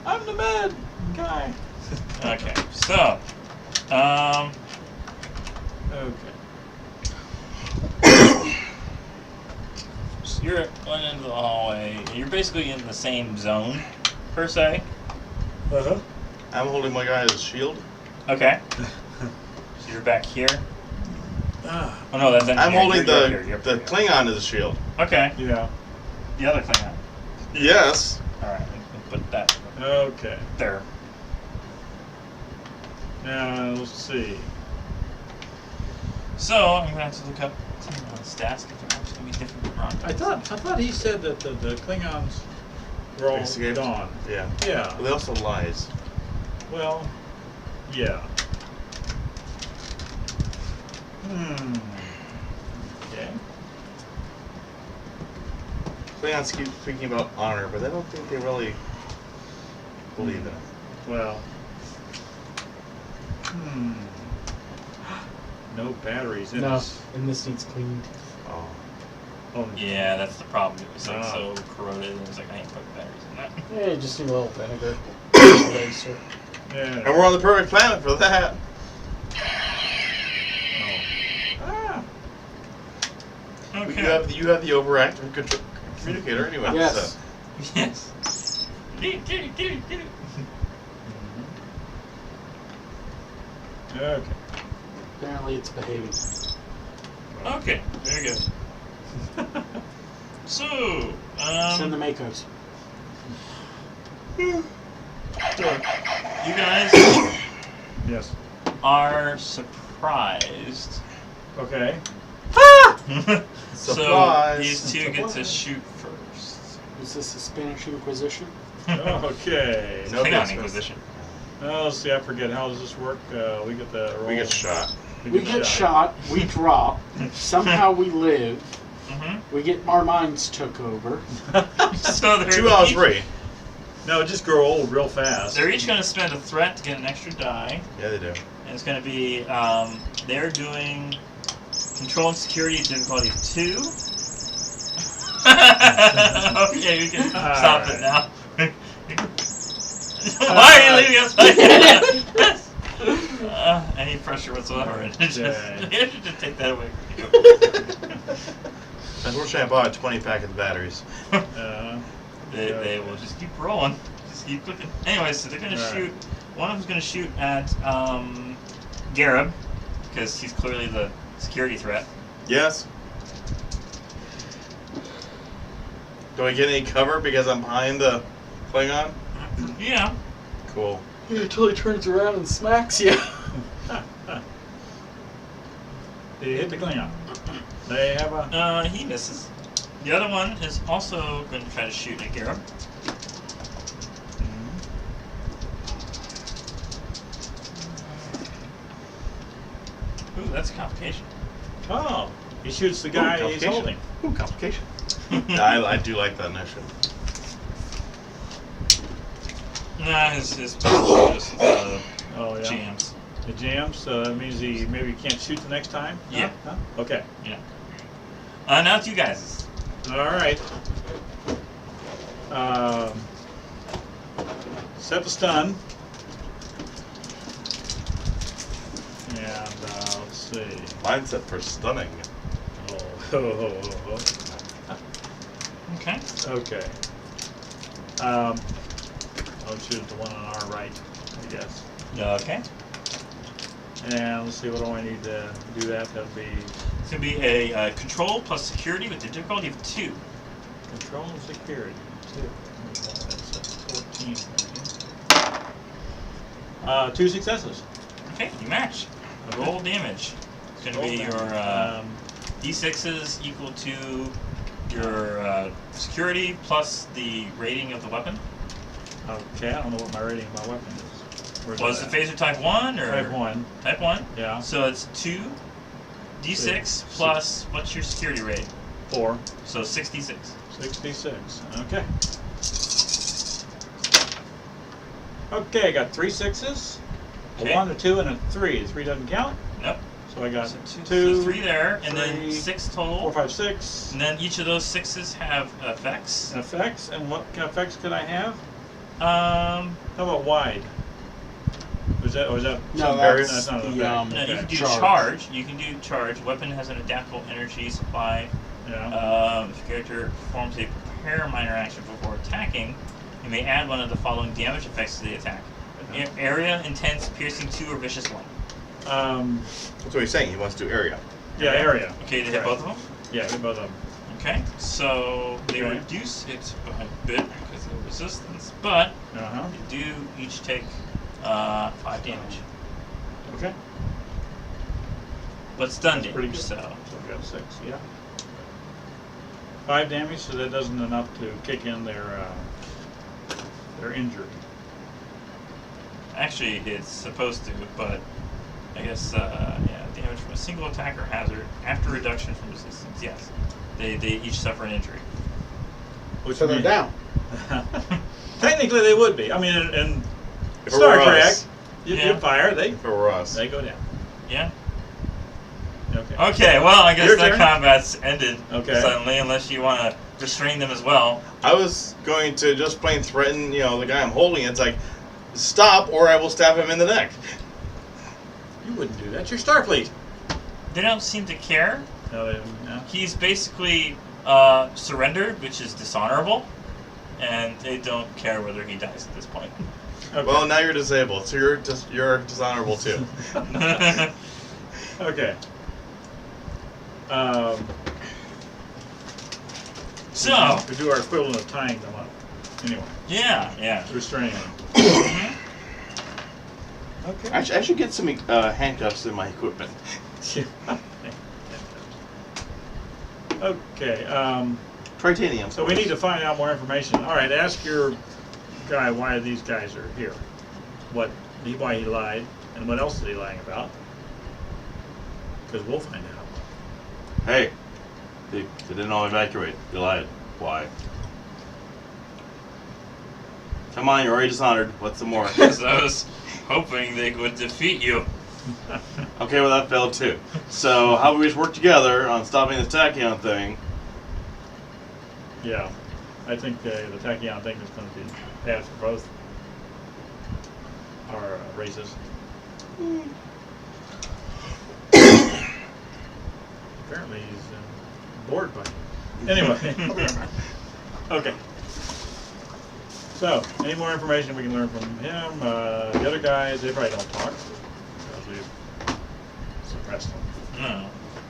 I'm the bad guy. Okay, so, Okay. so you're at one end of the hallway. You're basically in the same zone, per se. Uh-huh. I'm holding my guy as a shield. Okay. So you're back here. Ah, Oh no, that's engineer. I'm holding You're here, you're the here. Klingon as a shield. Okay, yeah. the other Klingon. Yes. Alright, we'll put that Okay. there. Now, let's see. So, I'm going to have to look up Klingon stats because they're actually going to be different from Ron. I thought he said that the Klingons were all Escaped. gone. Yeah. Yeah. But they also lies. Well, yeah. Okay. Klingons keep speaking about honor, but I don't think they really believe in it. Well. No batteries in No, this. and this needs cleaned. Oh. Oh, Yeah, that's the problem. It was like Ah. so corroded, and it was like, I ain't putting batteries in that. Yeah, you just need a little vinegar. Eraser. yeah. And we're on the perfect planet for that. Ah. Okay. You have the overactive communicator anyway. Yes. So. Yes. Get it. Okay. Apparently it's behaving. Okay, very good. So, Send the Makos. you guys Yes. are surprised. Okay. So Surprise. these 2 get to Surprise. shoot first. Is this the Spanish Inquisition? Okay. No Klingon business. Inquisition. Oh, let's see. I forget. How does this work? We get the roll. We get shot. We get shot, we drop, somehow we live, Mm-hmm. we get our minds took over. So they're 2 out of each- 3. No, just grow old real fast. They're each going to spend a threat to get an extra die. Yeah, they do. And it's going to be, they're doing control and security difficulty 2. Okay, we can stop it now. Why are you leaving us like that? Any pressure whatsoever. You should just take that away from you. Unfortunately, I bought a 20-pack of the batteries. They will just keep rolling. Just keep clicking. Anyway, so they're going to All right. shoot. One of them's going to shoot at Garib, because he's clearly the security threat. Yes. Do I get any cover because I'm behind the Klingon? Yeah. Cool. Yeah, until he turns around and smacks you. Did he hit the Klingon? They have a. He misses. The other one is also going to try to shoot at Garib. Ooh, that's a complication. Oh, he shoots the guy he's holding. Ooh, complication. I do like that initiative. Nah, his just Oh yeah. jams. The jams. So that means he maybe can't shoot the next time. Yeah. Huh? Okay. Yeah. Now it's you guys. All right. Set the stun. And let's see. Mindset for stunning. Oh. Okay. Okay. I'll shoot the one on our right, I guess. Okay. And let's see, what do I need to do that? That'll be It's going to be a control plus security with the difficulty of 2. control and security. 2. That's 14. 2 successes. Okay, you match. Roll damage. It's going to be your D6s equal to your security plus the rating of the weapon. Okay, I don't know what my rating of my weapon is. Where's Was the that? phaser type 1 or? Type 1. Type 1? Yeah. So it's 2 D6 plus, what's your security rate? 4. So 66. 66. Okay. Okay, I got 3 6s, Okay. a 1, a 2, and a 3. 3 doesn't count. Nope. So I got So 2, so 3 there, and then 3, 6 4, total. 5, 6. And then each of those 6s have effects. Effects, and what kind of effects could I have? Um, How about wide? Was that, or is that No, some variant? that's That's not an the, effect. no, you can do Charge. charge. You can do charge. Weapon has an adaptable energy supply. Yeah. If a character performs a prepare minor action before attacking, you may add one of the following damage effects to the attack. Area, intense, piercing 2, or vicious 1. That's what he's saying. He wants to do area. Yeah, area. Okay, to hit both of them? Yeah, hit both of them. Okay, so they Okay. reduce it by a bit because of the resistance, but Uh-huh. they do each take 5 damage. Okay. But stun Pretty damage, good. so. So we got 6, yeah. 5 damage, so that doesn't enough to kick in their injury. Actually, it's supposed to, but I guess, yeah, damage from a single attack or hazard after reduction from resistance, yes. They each suffer an injury. Which So they're means- down. Technically, they would be. I mean, in If it Star were Trek, us. you Yeah. fire, If it were us. they go down. Yeah? Okay. Okay, well, I guess Your that turn. combat's ended Okay. suddenly, unless you want to restrain them as well. I was going to just plain threaten, the guy I'm holding. It's like, stop, or I will stab him in the neck. You wouldn't do that. You're Starfleet. They don't seem to care. No, they, no. He's basically surrendered, which is dishonorable, and they don't care whether he dies at this point. Okay. Well, now you're disabled, so you're dishonorable too. Okay. So, We do our equivalent of tying them up. Anyway, yeah. restraining them. Mhm. Okay. I should get some handcuffs in my equipment. Okay. Titanium. So we need to find out more information. All right, ask your guy why these guys are here. Why he lied, and what else is he lying about? Because we'll find out. Hey, they didn't all evacuate. You lied. Why? Come on, you're already dishonored. What's some more? Because I was hoping they would defeat you. Okay, well that failed too. So how about we just work together on stopping this tachyon thing? Yeah, I think the tachyon thing is going to be bad for both our races. Apparently he's bored by it. Anyway. Okay. So, any more information we can learn from him? The other guys, they probably don't talk because we've suppressed them. No.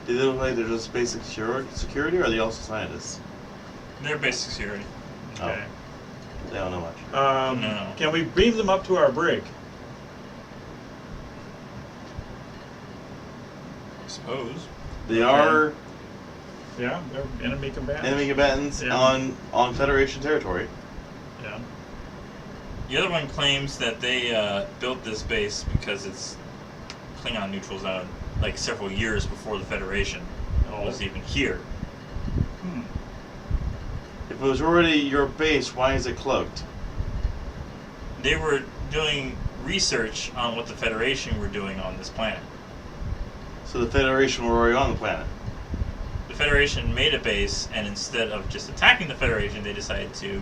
Do they look like they're just basic security, or are they also scientists? They're basic security. Okay. They don't know much. No. Can we beam them up to our brig? I suppose. They are Yeah, they're enemy combatants. enemy combatants Yeah. on Federation territory. Yeah. The other one claims that they built this base because it's Klingon neutral zone, like several years before the Federation was even here. Hmm. If it was already your base, why is it cloaked? They were doing research on what the Federation were doing on this planet. So the Federation were already on the planet. The Federation made a base, and instead of just attacking the Federation, they decided to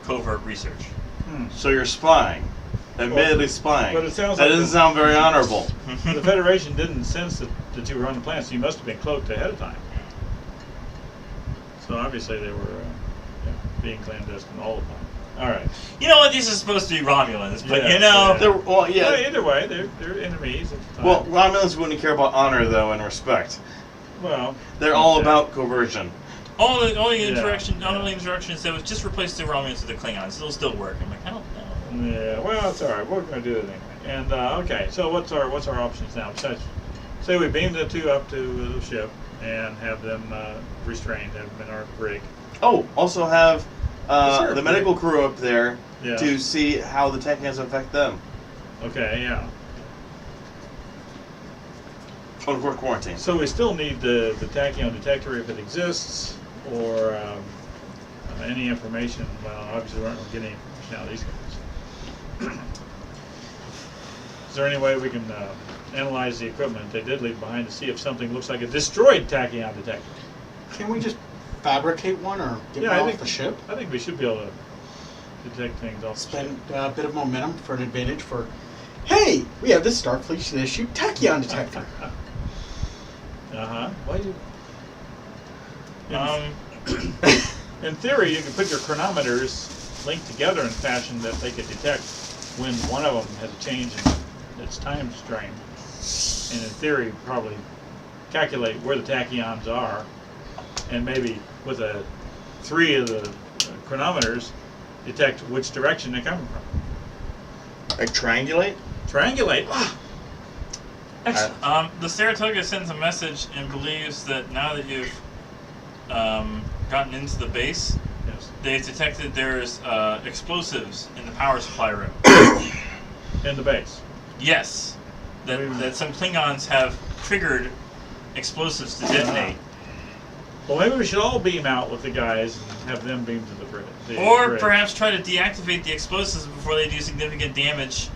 covert research. Hmm. So you're spying. Admittedly spying. but it sounds that like doesn't the- sound very honorable. The Federation didn't sense that you were on the planet, so you must have been cloaked ahead of time. So obviously they were being clandestine all the time. All right. You know what? These are supposed to be Romulans, but Yeah, you know, yeah. Well, yeah. Well, either way, they're enemies at the time. Well, Romulans wouldn't care about honor, though, and respect. Well, They're all okay. about coercion. all the Yeah, interactions that was just replace the Romulans with the Klingons. It'll still work. I'm like, I don't know. Yeah, well, it's all right. We're going to do it anyway. And okay, so what's our options now? Besides, say we beam the two up to the ship and have them restrained, have them in our brig. Oh, also have Sure. the medical crew up there Yeah. to see how the techniques affect them. Okay, yeah. Oh, of course, quarantine. So we still need the tachyon detector if it exists, or any information. Well, obviously we're not going to get any information out of these guys. Is there any way we can analyze the equipment they did leave behind to see if something looks like a destroyed tachyon detector? Can we just fabricate one or get Yeah, one I off think- the ship? I think we should be able to detect things off the ship. Spend a bit of momentum for an advantage for, hey, we have this Starfleet issued tachyon detector. Why you? Um, In theory, you could put your chronometers linked together in fashion that they could detect when one of them has a change in its time stream. And in theory, probably calculate where the tachyons are, and maybe with three of the chronometers, detect which direction they're coming from. Like triangulate? Triangulate. Excellent. The Saratoga sends a message and believes that now that you've gotten into the base, Yes. they've detected there's explosives in the power supply room. In the base. Yes, that some Klingons have triggered explosives to detonate. Well, maybe we should all beam out with the guys and have them beam to the bridge. Or perhaps try to deactivate the explosives before they do significant damage.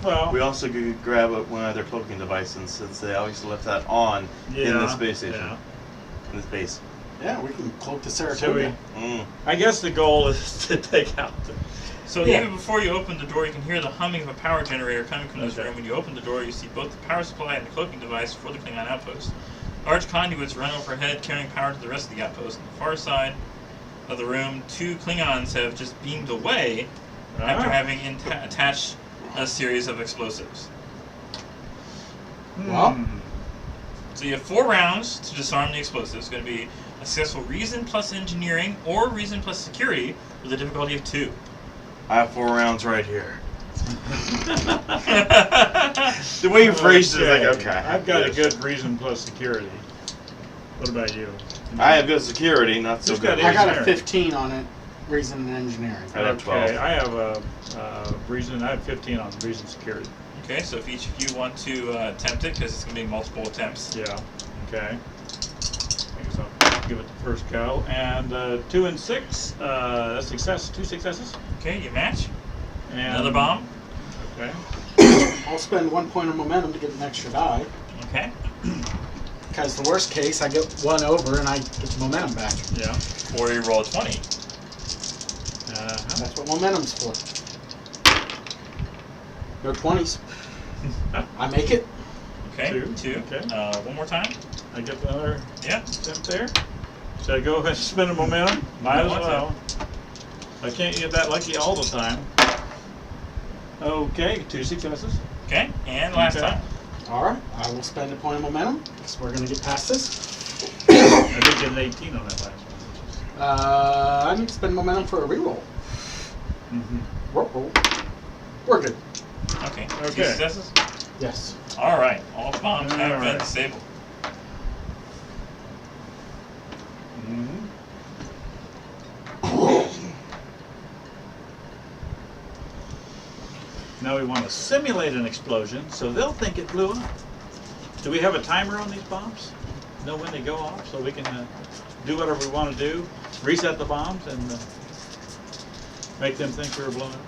Well, We also could grab one of their cloaking devices, since they obviously left that on in the space station. yeah. In the base. Yeah, we can cloak the So Saratoga. I guess the goal is to take out the. So Yeah. even before you open the door, you can hear the humming of a power generator coming from this Okay. room. When you open the door, you see both the power supply and the cloaking device for the Klingon outpost. Large conduits run overhead, carrying power to the rest of the outpost. On the far side of the room, two Klingons have just beamed away after having attached a series of explosives. Well, So you have 4 rounds to disarm the explosives. It's going to be a successful reason plus engineering or reason plus security with a difficulty of 2. I have 4 rounds right here. The way you phrased it is like, okay. I've got a yes. good reason plus security. What about you? I have good security, not so Who's good. got I got a engineering? 15 on it, reason and engineering. I have 12. Okay, I have a reason. I have 15 on reason security. Okay, so if each of you want to attempt it, because it's going to be multiple attempts. Yeah. Okay. I guess I'll give it the first go. And 2 and 6. That's success. 2 successes. Okay, you match. And Another bomb. Okay. I'll spend 1 point of momentum to get an extra die. Okay. Because the worst case, I get 1 over and I get the momentum back. Yeah. Or you roll a 20. That's what momentum's for. No 20s. I make it. Okay, Two. 2. Okay. One more time. I get another Yeah. attempt there. Should I go ahead and spin a momentum? Might as Want to. well. I can't get that lucky all the time. Okay, 2 successes. Okay, and last Okay. time. Alright, I will spend a point of momentum, because we're going to get past this. I did get an 18 on that last one. I need to spend momentum for a reroll. Mm-hmm. We're good. Okay. 2 Okay. successes. Yes. All right. All bombs have been Alright. disabled. Mm-hmm. Now we want to simulate an explosion, so they'll think it blew up. Do we have a timer on these bombs? Know when they go off, so we can do whatever we want to do, reset the bombs, and make them think we were blown up.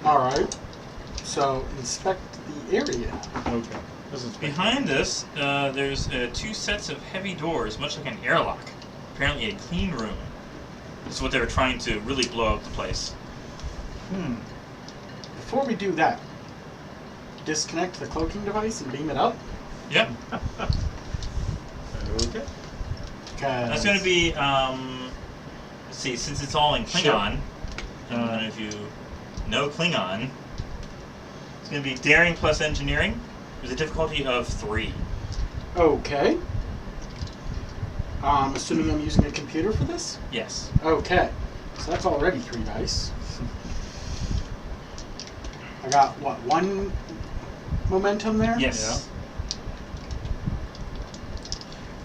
Alright. So, inspect the area. Okay. This is Behind us, there's 2 sets of heavy doors, much like an airlock. Apparently a clean room. This is what they were trying to really blow up the place. Before we do that, disconnect the cloaking device and beam it up. Yep. Okay. That's going to be, let's see, since it's all in Klingon, and if you know Klingon, it's going to be daring plus engineering with a difficulty of 3. Okay. Assuming I'm using a computer for this? Yes. Okay. So that's already 3 dice. I got, what, 1 momentum there? Yes.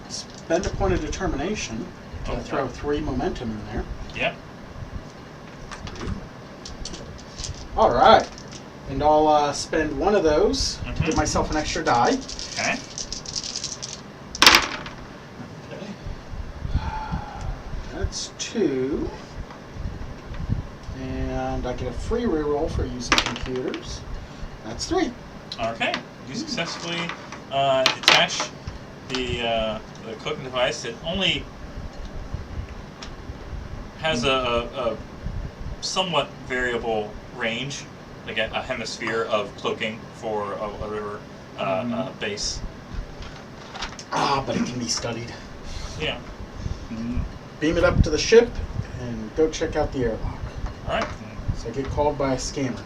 Spend a point of determination to Okay. throw 3 momentum in there. Yep. Alright. And I'll spend 1 of those to Mhm. give myself an extra die. Okay. Okay. That's 2. And I get a free reroll for using computers. That's 3. Okay. You successfully detach the cloaking device. It only has a somewhat variable range, like a hemisphere of cloaking for a river base. But it can be studied. Yeah. Beam it up to the ship and go check out the airlock. All right. So I get called by a scammer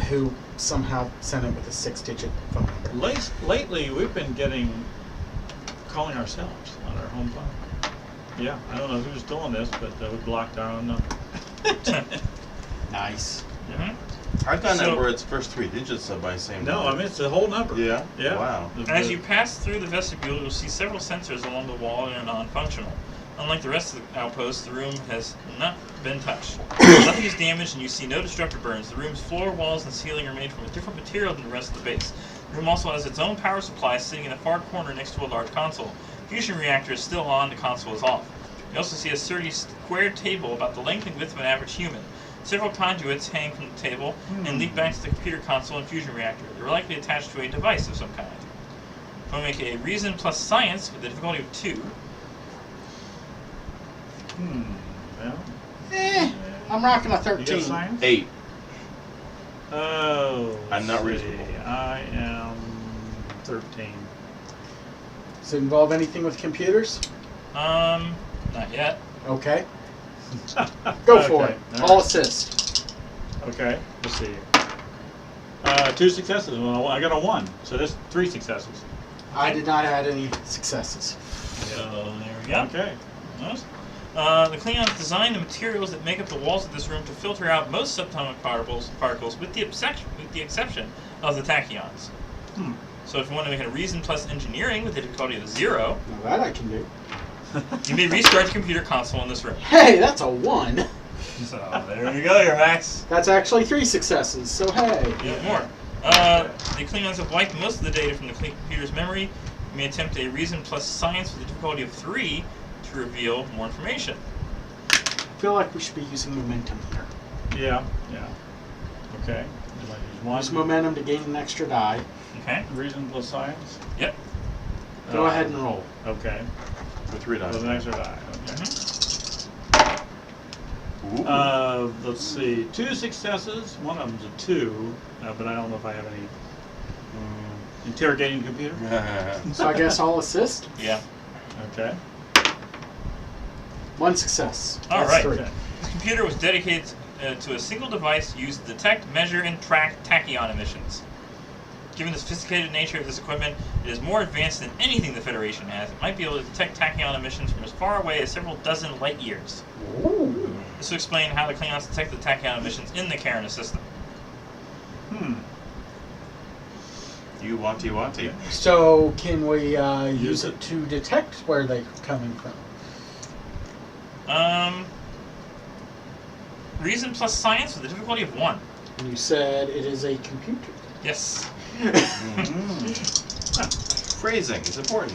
who somehow sent it with a 6-digit phone number. Lately, we've been calling ourselves on our home phone. Yeah, I don't know who's doing this, but we blocked our own number. Nice. I've gotten So- that where it's first 3 digits of my same No, number. I mean it's the whole number. Yeah? Yeah. Wow. As you pass through the vestibule, you'll see several sensors along the wall that are non-functional. Unlike the rest of the outpost, the room has not been touched. Nothing is damaged, and you see no destructive burns. The room's floor, walls, and ceiling are made from a different material than the rest of the base. The room also has its own power supply sitting in the far corner next to a large console. Fusion reactor is still on, the console is off. You also see a sturdy square table about the length and width of an average human. Several conduits hang from the table and lead back to the computer console and fusion reactor. They're likely attached to a device of some kind. I'm going to make a reason plus science with a difficulty of 2. Well, I'm rocking a you got 13. science? 8. Oh. I'm not let's see. reasonable. I am 13. Does it involve anything with computers? Not yet. Okay. Go for Okay, it. all I'll right. assist. Okay, let's see. 2 successes. Well, I got a 1, so that's 3 successes. I did not add any successes. So there we go. Okay. Nice. The Klingons designed the materials that make up the walls of this room to filter out most subatomic particles with the exception of the tachyons. So if you want to make a reason plus engineering with a difficulty of 0, Now that I can do. you may restart the computer console in this room. Hey, that's a 1. So there you go, your max. That's actually 3 successes, so hey. Yeah, more. The Klingons have wiped most of the data from the computer's memory. You may attempt a reason plus science with a difficulty of 3 to reveal more information. I feel like we should be using momentum here. Yeah. Okay. Do I use 1? Use momentum to gain an extra die. Okay? Reason plus science? Yep. Go ahead and roll. Okay. For 3 dice. With an extra die. Okay. Mhm. Ooh. Let's see. 2 successes. One of them's a 2, but I don't know if I have any. Interrogating the computer? So I guess I'll assist. Yeah. Okay. 1 success. All That's right. 3. Okay. The computer was dedicated to a single device used to detect, measure, and track tachyon emissions. Given the sophisticated nature of this equipment, it is more advanced than anything the Federation has. It might be able to detect tachyon emissions from as far away as several dozen light years. Ooh. This will explain how the Klingons detect the tachyon emissions in the Karana system. You want. So can we use it to detect where they're coming from? Reason plus science with a difficulty of 1. And you said it is a computer. Yes. Phrasing is important.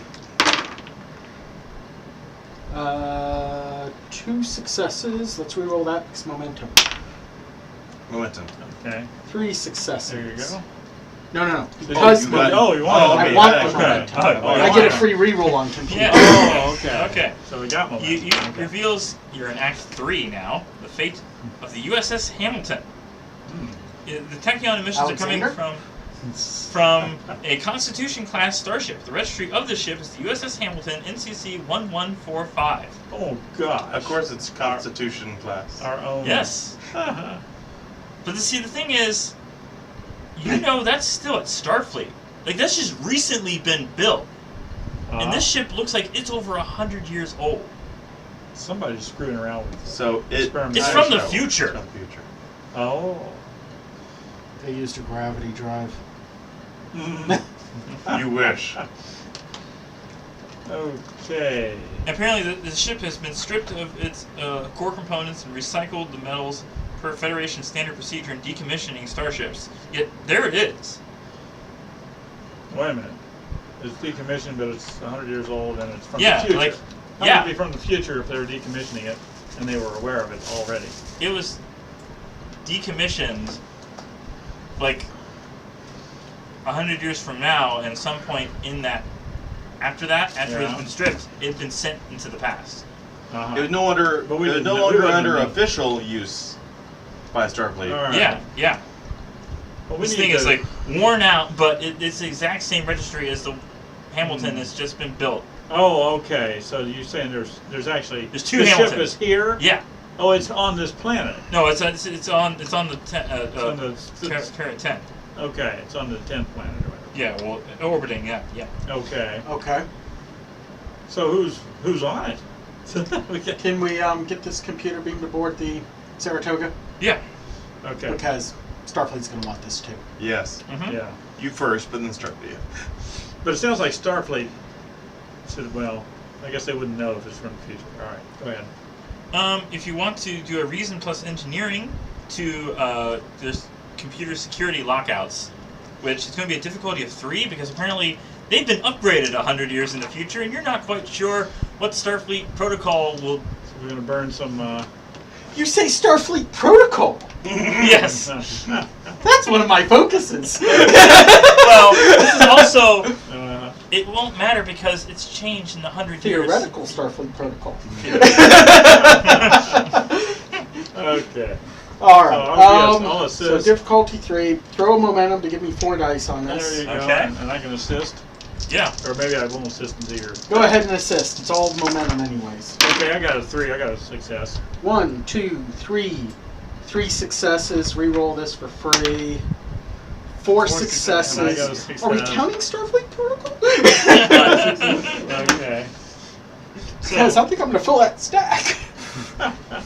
2 successes. Let's reroll that because momentum. Momentum. Okay. 3 successes. There you go. No. you Because got- Oh, you want I it. want Okay. the momentum. Oh, I you get a want it. free reroll on computer. Yeah. Oh, okay. Okay. So we got momentum. You Okay. reveals you're in Act 3 now. The fate of the U.S.S. Hamilton. The tachyon emissions are coming Alexander? from a Constitution-class starship. The registry of the ship is the U.S.S. Hamilton NCC 1145. Oh, gosh. Of course, it's Constitution class. Our own. Yes. Uh-huh. But see, the thing is, you know that's still at Starfleet. Like, that's just recently been built. And this ship looks like it's over 100 years old. Somebody's screwing around with it. So it. Experiment. It's from the It's future. from the future. Oh. They used a gravity drive. You wish. Okay. Apparently, the ship has been stripped of its core components and recycled the metals per Federation standard procedure in decommissioning starships. Yet, there it is. Wait a minute. It's decommissioned, but it's 100 years old, and it's from Yeah, the future. like, How yeah. would it be from the future if they were decommissioning it and they were aware of it already? It was decommissioned, like, 100 years from now, and some point in that, after Yeah. it's been stripped, it's been sent into the past. Uh-huh. It was no longer. But we it was didn't no know- we longer wouldn't under know. official use by Starfleet. All right. Yeah. Well, we This need thing is to- like worn out, but it's the exact same registry as the Hamilton that's just been built. Oh, okay. So you're saying there's actually There's 2 the Hamiltons. ship is here. Yeah. Oh, it's on this planet. No, it's on the It's on the Carrot 10. okay. It's on the 10th planet or whatever. Yeah, well, orbiting. Yeah. Okay. Okay. So who's on it? Okay. Can we get this computer beamed aboard the Saratoga? Yeah. Okay. Because Starfleet's going to want this too. Yes. Mm-hmm. Yeah. You first, but then Starfleet. But it sounds like Starfleet should. Well, I guess they wouldn't know if it's from the future. All right. Go ahead. If you want to do a reason plus engineering to there's computer security lockouts, which is going to be a difficulty of 3 because apparently they've been upgraded 100 years in the future, and you're not quite sure what Starfleet protocol will. So we're gonna burn some. You say Starfleet protocol. Yes. That's one of my focuses. Well, this is also. uh, It won't matter because it's changed in the 100 years. Theoretical Starfleet protocol. okay. All right. I'll so assist. difficulty 3. Throw a momentum to give me 4 dice on There this. you go. Okay. And I can assist, Yeah. or maybe I won't assist until you're. Go ahead and assist. It's all momentum anyways. Okay, I got a 3. I got a success. 1, 2, 3. 3 successes. Reroll this for free. 4 successes. And I got a successes. Are we success. counting Starfleet protocol? Okay. Because I think I'm going to fill that stack.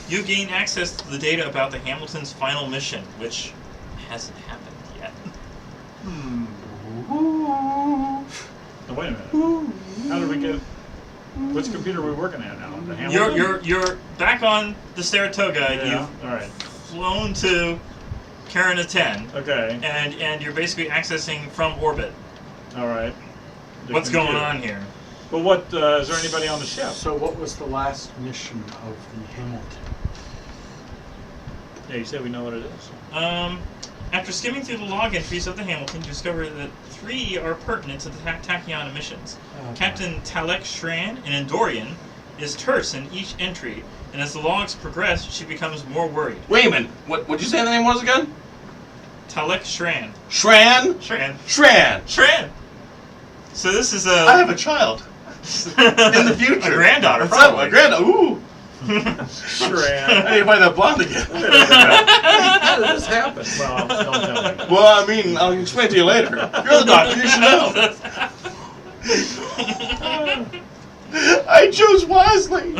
You gain access to the data about the Hamilton's final mission, which hasn't happened yet. Now, wait a minute. How did we get? Which computer are we working at now? The Hamilton? You're back on the Saratoga. And Yeah. you've All right. flown to Karana 10, Okay. and you're basically accessing from orbit. All right. The What's going computer. on here? But what is there anybody on the ship? So what was the last mission of the Hamilton? Yeah, you said we know what it is. After skimming through the log entries of the Hamilton, you discover that 3 are pertinent to the tachyon emissions. Okay. Captain Talek Shran, an Andorian, is terse in each entry, and as the logs progress, she becomes more worried. Wait a minute. What'd you say the name was again? Talek Shran. Shran? Shran. Shran! Shran! So this is I have a child in the future. A granddaughter, What's up? probably. A granddaughter. Ooh. Shran. Hey, you find that blonde again. How did this happen? Well, don't tell me. Well, I mean, I'll explain to you later. You're the doctor. You should know. I chose wisely.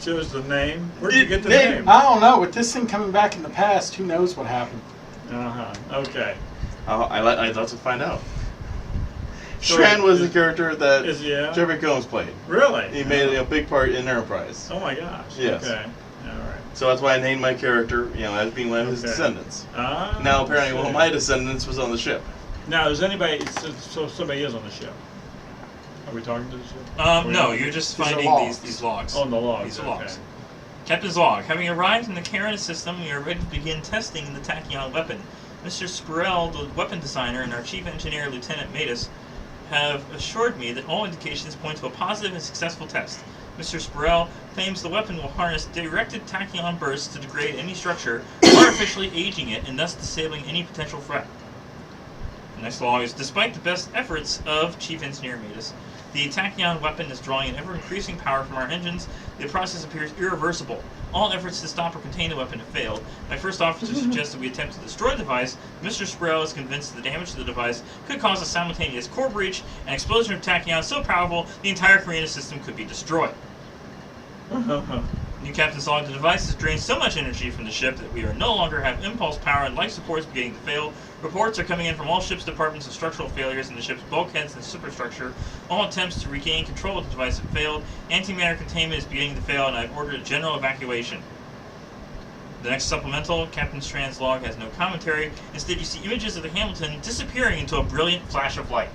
Chose the name. Where'd you get the Name. name? I don't know. With this thing coming back in the past, who knows what happened? Okay. I'd love to find out. So Shran was the is- character that yeah. Jeffrey Combs played. Really? He made a big part in Enterprise. Oh my gosh. Yes. Okay. All right. So that's why I named my character, as being one of his Okay. descendants. Ah, Now apparently one of okay. my descendants was on the ship. Now, is anybody? So somebody is on the ship. Are we talking to the ship? No, you're just These are finding logs. these logs. Oh, in the logs. These are okay. logs. Captain's log. Having arrived in the Karen system, we are ready to begin testing the tachyon weapon. Mr. Spurrell, the weapon designer, and our chief engineer, Lieutenant Matus, have assured me that all indications point to a positive and successful test. Mr. Spurrell claims the weapon will harness directed tachyon bursts to degrade any structure, artificially aging it and thus disabling any potential threat. The next log is, despite the best efforts of Chief Engineer Matus, the tachyon weapon is drawing an ever-increasing power from our engines. The process appears irreversible. All efforts to stop or contain the weapon have failed. My first officer suggested we attempt to destroy the device. Mr. Spurrell is convinced the damage to the device could cause a simultaneous core breach, an explosion of tachyon so powerful the entire Carina system could be destroyed. New Captain's log: the device has drained so much energy from the ship that we are no longer have impulse power and life support is beginning to fail. Reports are coming in from all ship's departments of structural failures in the ship's bulkheads and superstructure. All attempts to regain control of the device have failed. Antimatter containment is beginning to fail, and I've ordered a general evacuation. The next supplemental, Captain Strand's log, has no commentary. Instead, you see images of the Hamilton disappearing into a brilliant flash of light.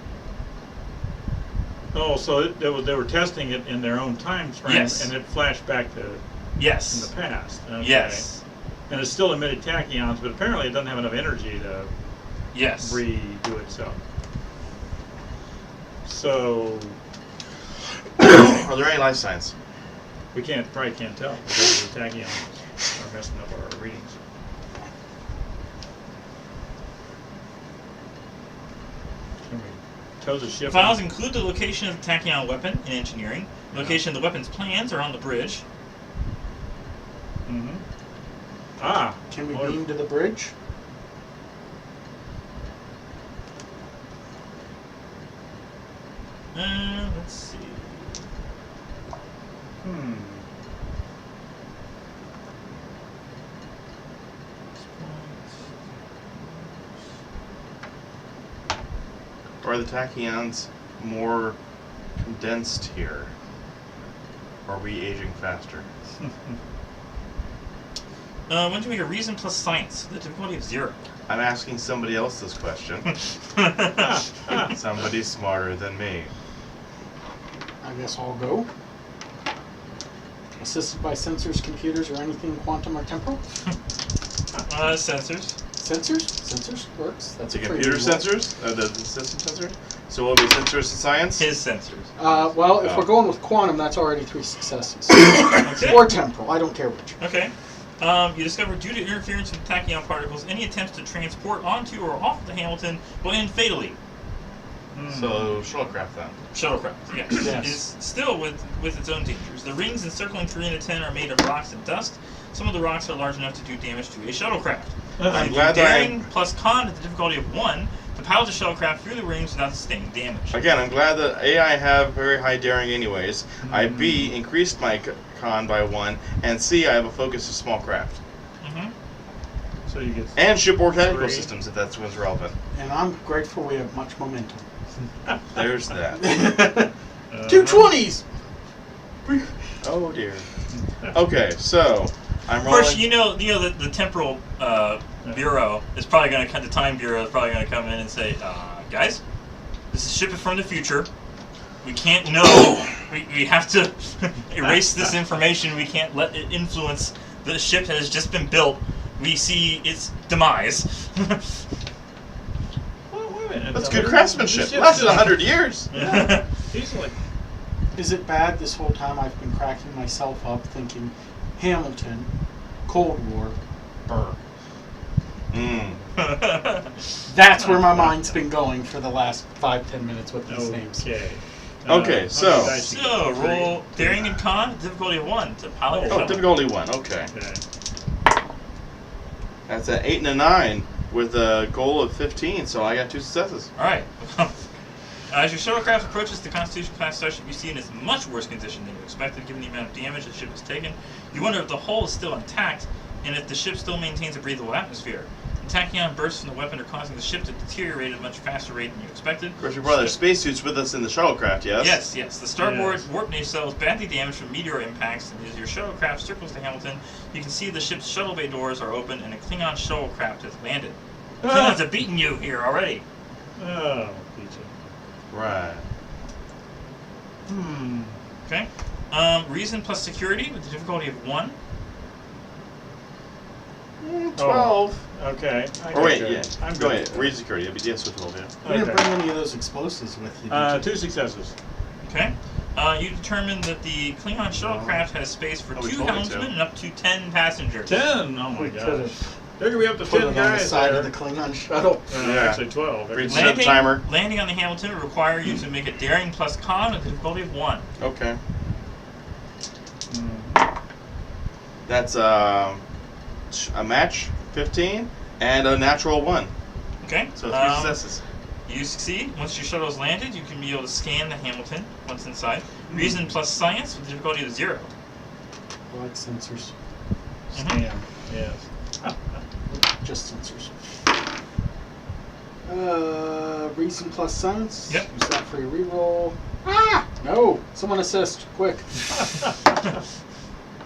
Oh, so they were testing it in their own time frame, Yes. and it flashed back to in Yes. the past. Okay. Yes. And it still emitted tachyons, but apparently it doesn't have enough energy to Yes. redo itself. So Are there any life signs? we probably can't tell because the tachyons are messing up our readings. Can we tow the ship? Files include the location of the tachyon weapon in engineering. The location of the weapon's plans are on the bridge. Mm-hmm. Ah. Can we or- beam to the bridge? Let's see. Hmm. Or are the tachyons more condensed here? Or are we aging faster? When to make a reason plus science, the difficulty of 0. I'm asking somebody else this question. Somebody smarter than me. I guess I'll go. Assisted by sensors, computers, or anything quantum or temporal? Sensors. Sensors? Sensors works. That's The a free computer rule. sensors? The system sensor? So will it be sensors and science? His sensors. Well, if Oh. we're going with quantum, that's already 3 successes. Okay. Or temporal, I don't care which. Okay. You discover due to interference with tachyon particles, any attempts to transport onto or off the Hamilton will end fatally. So shuttlecraft then. Shuttlecraft, yes. Yes. It is still with its own dangers. The rings encircling Carina 10 are made of rocks and dust. Some of the rocks are large enough to do damage to a shuttlecraft. I'm If glad you that daring plus con at the difficulty of 1 to pilot the shuttlecraft through the rings without sustaining damage. Again, I'm glad that A, I have very high daring anyways. I B, increased my con by 1. And C, I have a focus of small craft. Mm-hmm. So you get. And shipboard tactical 3. systems, if that's what's relevant. And I'm grateful we have much momentum. There's that. 220s! Oh dear. Okay, so I'm Of rolling. course, you know the temporal bureau is probably going to come. The time bureau is probably going to come in and say, "Guys, this is ship from the future. We can't know. We have to erase this information. We can't let it influence the ship that has just been built. We see its demise." Well, wait a minute. That's The good ship- craftsmanship. the Lasted ship's- 100 years. Yeah. Easily. Is it bad this whole time I've been cracking myself up thinking Hamilton, Cold War, Burr? Mm. That's where my mind's been going for the last 5-10 minutes with these names. Okay. Okay, so- how many dice you So, got? roll Three? daring and con, difficulty of 1 to pilot your Oh, shuttle. difficulty 1. Okay. Okay. That's an 8 and a 9 with a goal of 15, so I got 2 successes. Alright. As your shuttlecraft approaches the Constitution-class starship, you see it in its much worse condition than you expected, given the amount of damage the ship has taken. You wonder if the hull is still intact, and if the ship still maintains a breathable atmosphere. The tachyon bursts from the weapon are causing the ship to deteriorate at a much faster rate than you expected. Of course, we brought our spacesuits with us in the shuttlecraft, yes? Yes. The starboard Yes. warp nacelle is badly damaged from meteor impacts, and as your shuttlecraft circles to Hamilton, you can see the ship's shuttle bay doors are open, and a Klingon shuttlecraft has landed. The Klingons have beaten you here already. Oh, Peachy. Right. Okay. Reason plus security with the difficulty of 1. 12. Okay. I Or wait, got you. yeah. I'm Go good. ahead. with that. Read security. It'll be yes with 12, yeah. You didn't Okay. bring any of those explosives with you, did you? 2 successes. Okay. You determine that the Klingon shuttlecraft has space for Oh, we 2 told you helmsmen to. and up to 10 passengers. 10? Oh my We gosh. could've There could be up to put 10 it on the guys side there. of the Klingon shuttle. Yeah. Actually 12. Read Every- set timer. Landing on the Hamilton will require you to make a daring plus con with the difficulty of 1. Okay. Mm. That's a match, 15, and a natural 1. Okay. So 3 successes. You succeed. Once your shuttle has landed, you can be able to scan the Hamilton once inside. Reason plus science with the difficulty of 0. I like sensors. Scam. Yes. Just sensors. Reason plus science. Yep. Use that for your reroll. Ah! No! Someone assist, quick.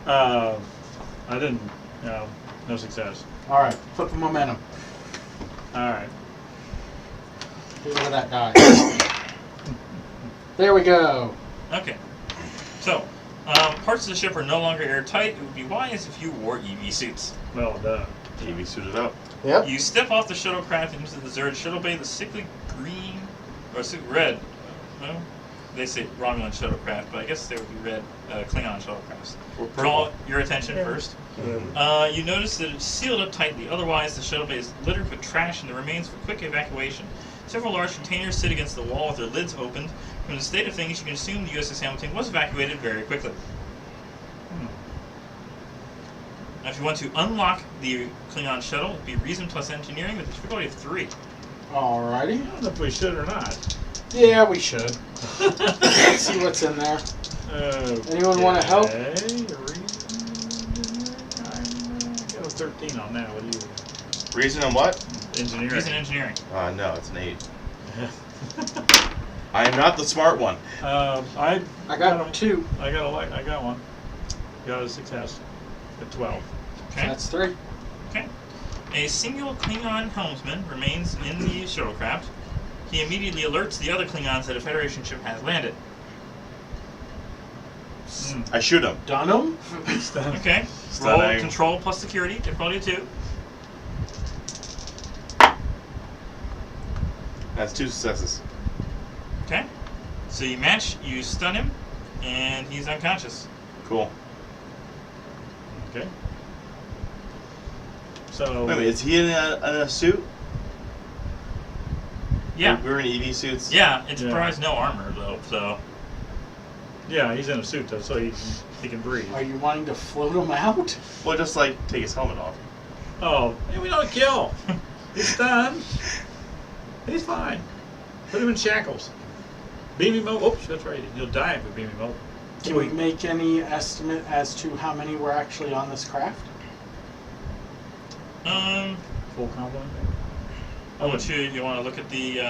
I didn't. No success. Alright, flip the momentum. All right. Get rid of that die. There we go. Okay. So, parts of the ship are no longer airtight. It would be wise if you wore EV suits. Well done. TV suited up. Yep. You step off the shuttlecraft into the deserted shuttle bay. The sickly green, or red, well, they say Romulan shuttlecraft, but I guess they would be red Klingon shuttlecrafts. Or purple. Call your attention Yeah. first. Whatever. You notice that it's sealed up tightly. Otherwise, the shuttle bay is littered with trash and the remains for quick evacuation. Several large containers sit against the wall with their lids opened. From the state of things, you can assume the U.S.S. Hamilton was evacuated very quickly. Now, if you want to unlock the Klingon shuttle, it'd be reason plus engineering with a difficulty of 3. Alrighty. I don't know if we should or not. Yeah, we should. Let's see what's in there. Anyone wanna help? I got a 13 on that. What do you? Reason and what? Engineering. Reason engineering. No, it's an 8. I am not the smart one. I got 2. I got one. Got a success. At 12. Okay. That's 3. Okay. A single Klingon helmsman remains in the shuttlecraft. He immediately alerts the other Klingons that a Federation ship has landed. I shoot him. Dunham? Okay. Roll Stunning. control plus security, difficulty 2. That's 2 successes. Okay. So you match, you stun him, and he's unconscious. Cool. Okay. So. Wait a minute, is he in a suit? Yeah. We were in EV suits? Yeah, it Yeah. provides no armor though, so. Yeah, he's in a suit though, so he can breathe. Are you wanting to float him out? Well, just like take his helmet off. Oh, hey, we don't kill. He's done. He's fine. Put him in shackles. Beam him over. Oops, that's right. He'll die if we beam him over. Can we make any estimate as to how many were actually on this craft? Full complement. I want you want to look at the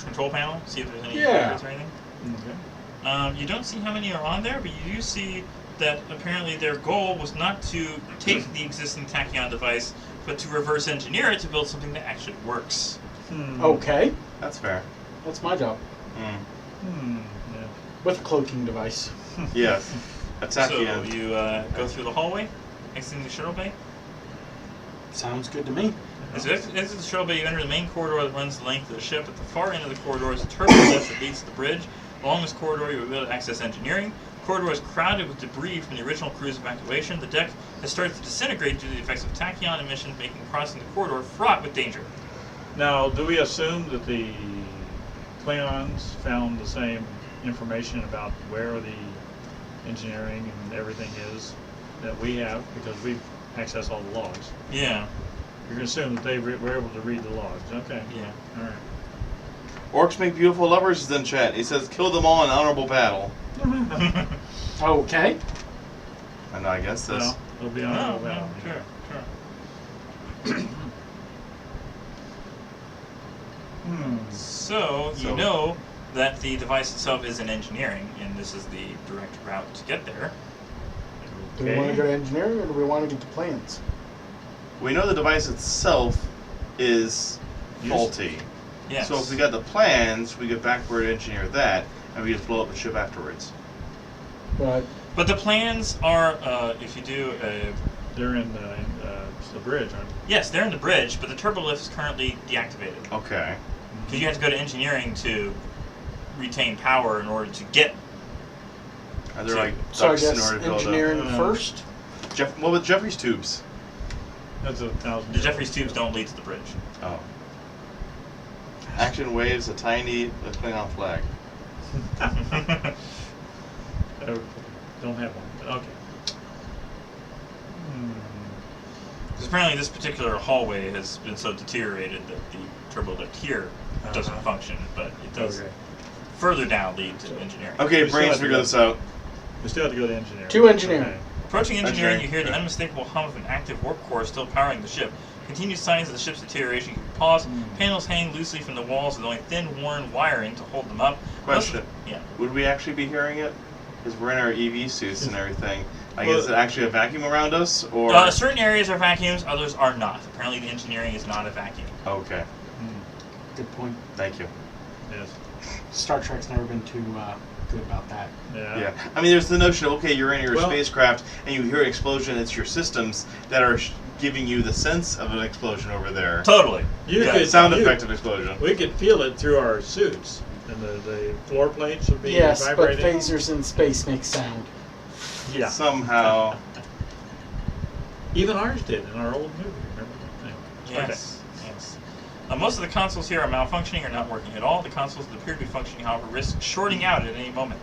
control panel, see if there's any Yeah. records or anything. Okay. You don't see how many are on there, but you do see that apparently their goal was not to take the existing tachyon device, but to reverse engineer it to build something that actually works. Okay. That's fair. That's my job. Mm. Yeah. With a cloaking device. Yes. Attack So the end. you go through the hallway, exiting the shuttle bay. Sounds good to me. As you exit the shuttle bay, you enter the main corridor that runs the length of the ship. At the far end of the corridor is a turbo lift that leads to the bridge. Along this corridor, you will be able to access engineering. The corridor is crowded with debris from the original crew's evacuation. The deck has started to disintegrate due to the effects of tachyon emissions, making crossing the corridor fraught with danger. Now, do we assume that the Klingons found the same information about where the engineering and everything is that we have, because we've accessed all the logs? Yeah. You're going to assume that they were able to read the logs. Okay. Yeah. All right. Orcs make beautiful lovers is in chat. He says, kill them all in honorable battle. Okay. And I guess this. Well, it'll be on No, the battle. sure. So, you So- know that the device itself is in engineering, and this is the direct route to get there. Do we want to go to engineering or do we want to get the plans? We know the device itself is Use- faulty. Yes. So if we got the plans, we could backward engineer that, and we just blow up the ship afterwards. But But the plans are, if you do a... They're in the bridge, aren't they? Yes, they're in the bridge, but the turbolift is currently deactivated. Okay. Because you have to go to engineering to retain power in order to get... Are there like so I ducts in guess order to build engineering up? first. What with Jeffrey's tubes? That's 1,000. The Jeffries tubes don't lead to the bridge. Oh. Action waves a tiny Klingon flag. Oh, don't have one, but okay. Because apparently this particular hallway has been so deteriorated that the turbolift here doesn't Uh-huh. function, but it does Okay. further down lead to engineering. Okay, We still brains, have to figure go- this out. We still have to go to engineering. To engineering. Okay. Approaching engineering, you hear the Okay. unmistakable hum of an active warp core still powering the ship. Continued signs of the ship's deterioration can be paused. Panels hang loosely from the walls with only thin, worn wiring to hold them up. Question. Yeah. Would we actually be hearing it? Because we're in our EV suits and everything. Like, Well- is it actually a vacuum around us, or? Certain areas are vacuums, others are not. Apparently the engineering is not a vacuum. Okay, Good point. thank you. Yes. Star Trek's never been too good about that. Yeah, I mean, there's the notion of, okay, you're in your Well- spacecraft and you hear an explosion. It's your systems that are giving you the sense of an explosion over there. Totally. You Yeah, could Sound you- effect of explosion. We could feel it through our suits, and the floor plates would be Yes, but vibrating. phasers in space make sound. Yeah. Somehow. Even ours did in our old movie. Remember? Anyway. Yes. Yes. Most of the consoles here are malfunctioning or not working at all. The consoles that appear to be functioning, however, risk shorting out at any moment.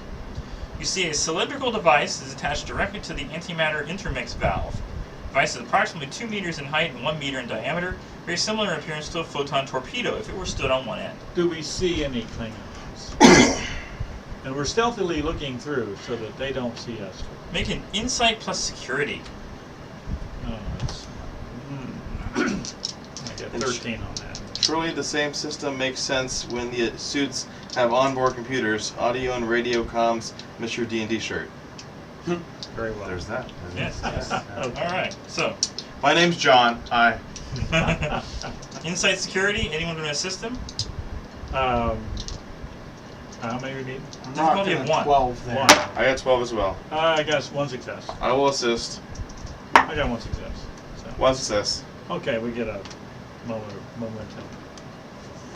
You see a cylindrical device is attached directly to the antimatter intermix valve. The device is approximately 2 meters in height and 1 meter in diameter, very similar in appearance to a photon torpedo if it were stood on one end. Do we see any Klingons? And we're stealthily looking through so that they don't see us. Make an insight plus security. Oh, that's, I got 13 on that. Surely the same system makes sense when the suits have onboard computers, audio and radio comms, Mr. D&D shirt. Very well. There's that. Yes, yes. Okay. Alright, so. My name's John. Hi. Insight security, anyone going to assist him? How many we need? I'm Difficulty not of gonna 1. 12 there. 1. I got 12 as well. I got 1 success. I will assist. I got 1 success. So. One success. Okay, we get a momentum.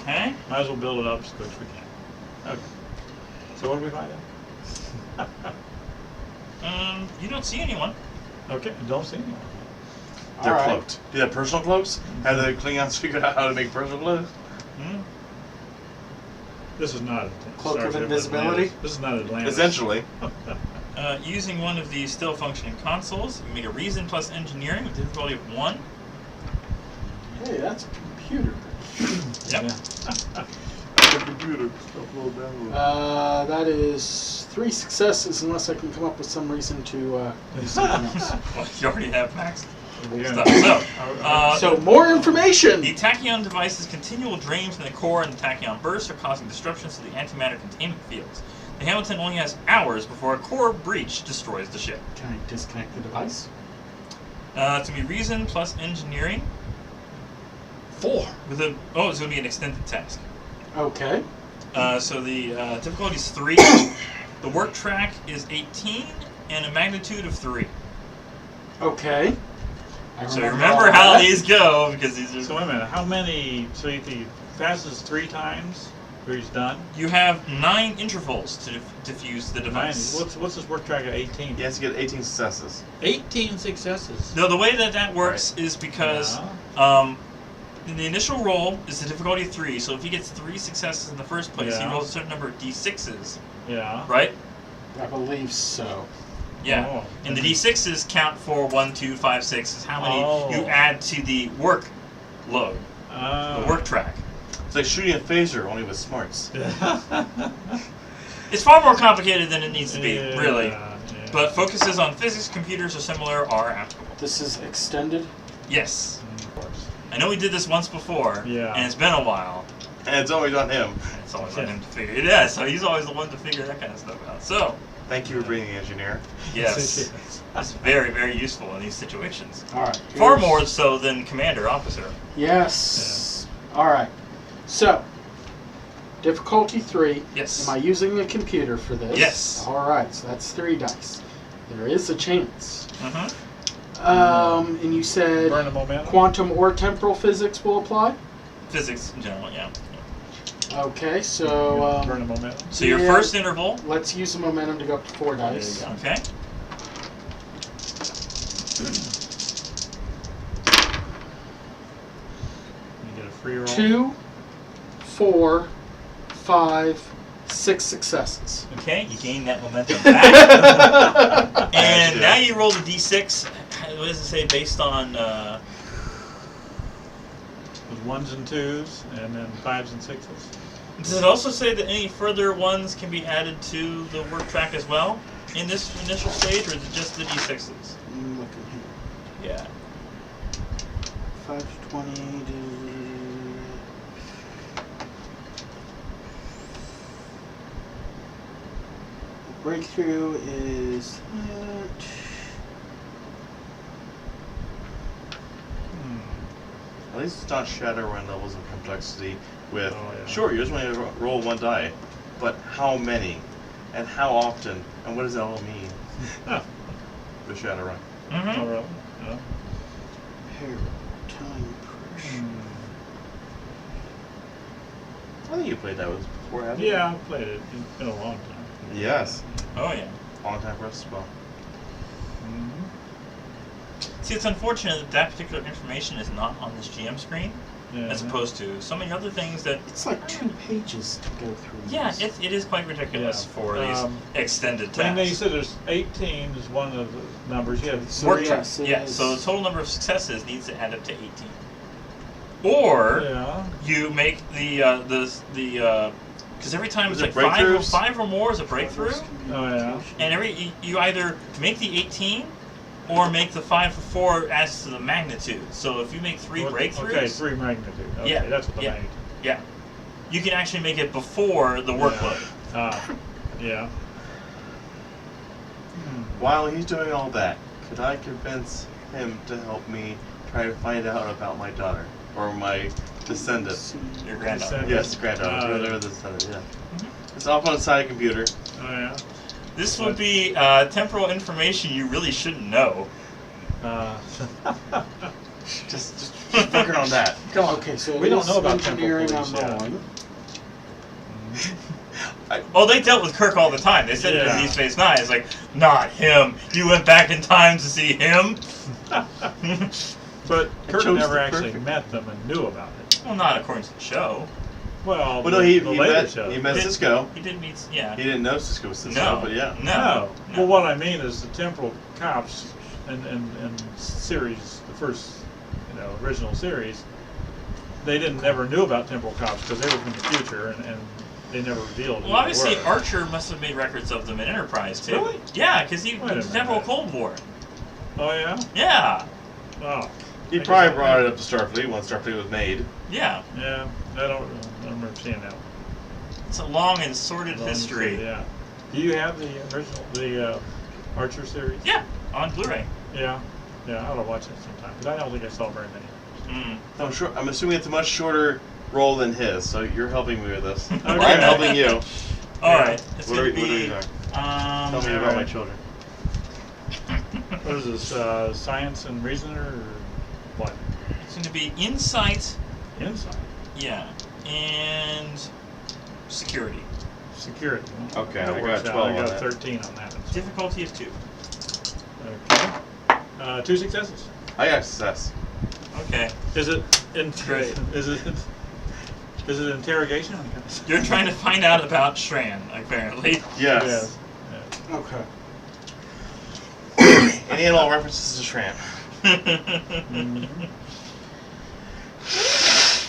Okay. Might as well build it up as quick as we can. Okay. So what do we find out? You don't see anyone. Okay, don't see anyone. They're All right. cloaked. Do you have personal cloaks? Have the Klingons figured out how to make personal cloaks? Hmm? This is not Cloak of Starship invisibility? Atlantis. This is not Atlantis. Essentially. Using one of the still functioning consoles, you make a reason plus engineering with difficulty of 1. Hey, that's a computer. Yep. The computer. That is 3 successes unless I can come up with some reason to do something else. Well, you already have max Yeah. stuff. So, So more information! the tachyon device's continual drains in the core and the tachyon bursts are causing disruptions to the antimatter containment fields. The Hamilton only has hours before a core breach destroys the ship. Can I disconnect the device? To be reason plus engineering 4. with a it's going to be an extended task. Okay. So the difficulty is 3. The work track is 18 and a magnitude of 3. Okay. So all remember how that. these go because these are. So wait a minute, how many, so if he passes 3 times, where he's done? You have 9 intervals to diffuse the 9, device. what's his work track at 18? He has to get 18 successes. 18 successes. No, the way that works is because Yeah. In the initial roll is the difficulty 3, so if he gets 3 successes in the first place, he Yeah. rolls a certain number of d6s, Yeah. right? I believe so. Yeah. Oh. And the d6s count for 1, 2, 5, 6 is how many Oh. you add to the work load, the work track. It's like shooting a phaser, only with smarts. It's far more complicated than it needs to be, Yeah, really. yeah. But focuses on physics, computers, or similar are applicable. This is extended. Yes. Of course. I know we did this once before, Yeah. and it's been a while. And it's always on him. And it's always on him to figure it out, so he's always the one to figure that kind of stuff out. So, Thank you for being the engineer. yes, that's very, very useful in these situations. All right. Far here's- more so than commander officer. Yes. All right. So, difficulty 3. Yes. Am I using a computer for this? Yes. All right. So that's 3 dice. There is a chance. Mm-hmm. And you said Burn a momentum. quantum or temporal physics will apply. Physics in general, yeah. Okay. So Burn a momentum. So your Yeah. first interval. let's use the momentum to go up to 4 dice. There you Okay. You get a free roll. 2, 4, 5, 6 successes. Okay, you gain that momentum back. And Yeah. now you roll the d6. What does it say? Based on. With 1s and 2s, and then 5s and 6s. Does it also say that any further ones can be added to the work track as well in this initial stage, or is it just the d6s? I'm looking here. Yeah. 5 to 20. Breakthrough is that. At least it's not Shadowrun levels of complexity with, Oh, yeah. sure, you just want to roll 1 die, but how many? And how often? And what does that all mean with Shadowrun? Mm-hmm. Oh, really? Yeah. Hair, time pressure. I think you played that before, haven't you? Yeah, I've played it. It's been a long time. Yes. Oh, yeah. Long time for us as well. Mhm. See, it's unfortunate that that particular information is not on this GM screen, Yeah. as opposed to so many other things that. It's like 2 pages to go through. Yeah, this. it is quite ridiculous Yeah. for these extended tasks. And they said there's 18 is one of the numbers. Yeah. So Work yes, track. it Yeah, is. so the total number of successes needs to add up to 18. Or Yeah. you make the because every time Is it's it like breakthroughs? five or more is a breakthrough, Oh, yeah. and you either make the 18 or make the 5 for 4 as to the magnitude. So if you make 3 breakthroughs, Okay, 3 magnitude. Okay, Yeah, that's what the yeah. magnitude. yeah, you can actually make it before the workload. Yeah. While he's doing all that, could I convince him to help me try to find out about my daughter? Or my descendant? Your granddaughter. Descendant. Yes, granddaughter. Whatever the descendant, yeah. It's off on the side computer. Oh, yeah. This would be temporal information you really shouldn't know. Just working on that. Come on. Okay, so We it don't is know about temporal engineering police I'm yet. rolling. Oh, they dealt with Kirk all the time. They said it in Yeah. Deep Space Nine. It's like, not him. You went back in time to see him. But Kirk chose never the actually perfect- met them and knew about it. Well, not according to the show. Well, Well, no, he the later met show. he met Cisco. He did meet. Yeah. He didn't know Cisco was Cisco, No. but yeah. No. Well, what I mean is the temporal cops in series, the first, original series, they never knew about temporal cops because they were from the future and they never revealed. who Well, obviously, they were. Archer must have made records of them in Enterprise too. Really? Yeah, because he Wait a was temporal minute. Cold War. Oh yeah. Yeah. Oh. He I probably guess I brought know. it up to Starfleet when Starfleet was made. Yeah. Yeah. I don't remember seeing that. It's a long and sordid history. Yeah. Do you have the original Archer series? Yeah. On Blu-ray. Yeah. Yeah. I ought to watch it sometime because I don't think I saw very many. Mm. I'm assuming it's a much shorter role than his, so you're helping me with this. Okay. I'm helping you. All right. It's What are going to you be. doing? Tell me about alright. my children. What is this? Science and reason or what? It's going to be insight. Insight. Yeah. And security. Security. Okay, That I got works out. 12 I on got that. 13 on that. Difficulty is 2. Okay. 2 successes. I got success. Okay. Is it Great. Is it interrogation? You're trying to find out about Shran, apparently. Yes. Yeah. Okay. Any and all references to Shramp.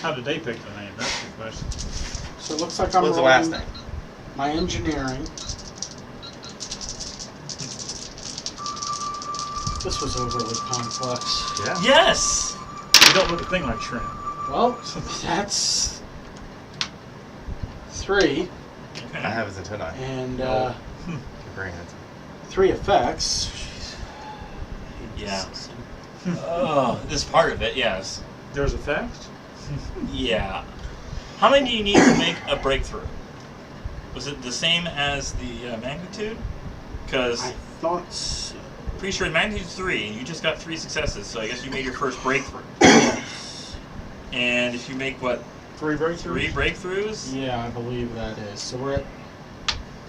How did they pick the name? That's the question. So it looks like I'm What's the last rolling name? my engineering. This was overly complex. Yeah. Yes! You don't look a thing like shrimp. Well, that's 3, I Okay. have his antennae. and Very handsome. 3 effects. Yeah. Oh, this part of it, yes. There's effects? Yeah. How many do you need to make a breakthrough? Was it the same as the magnitude? Because I thought so. pretty sure the magnitude's 3, and you just got 3 successes, so I guess you made your first breakthrough. And if you make, what, 3 breakthroughs? 3 breakthroughs? Yeah, I believe that is. So we're at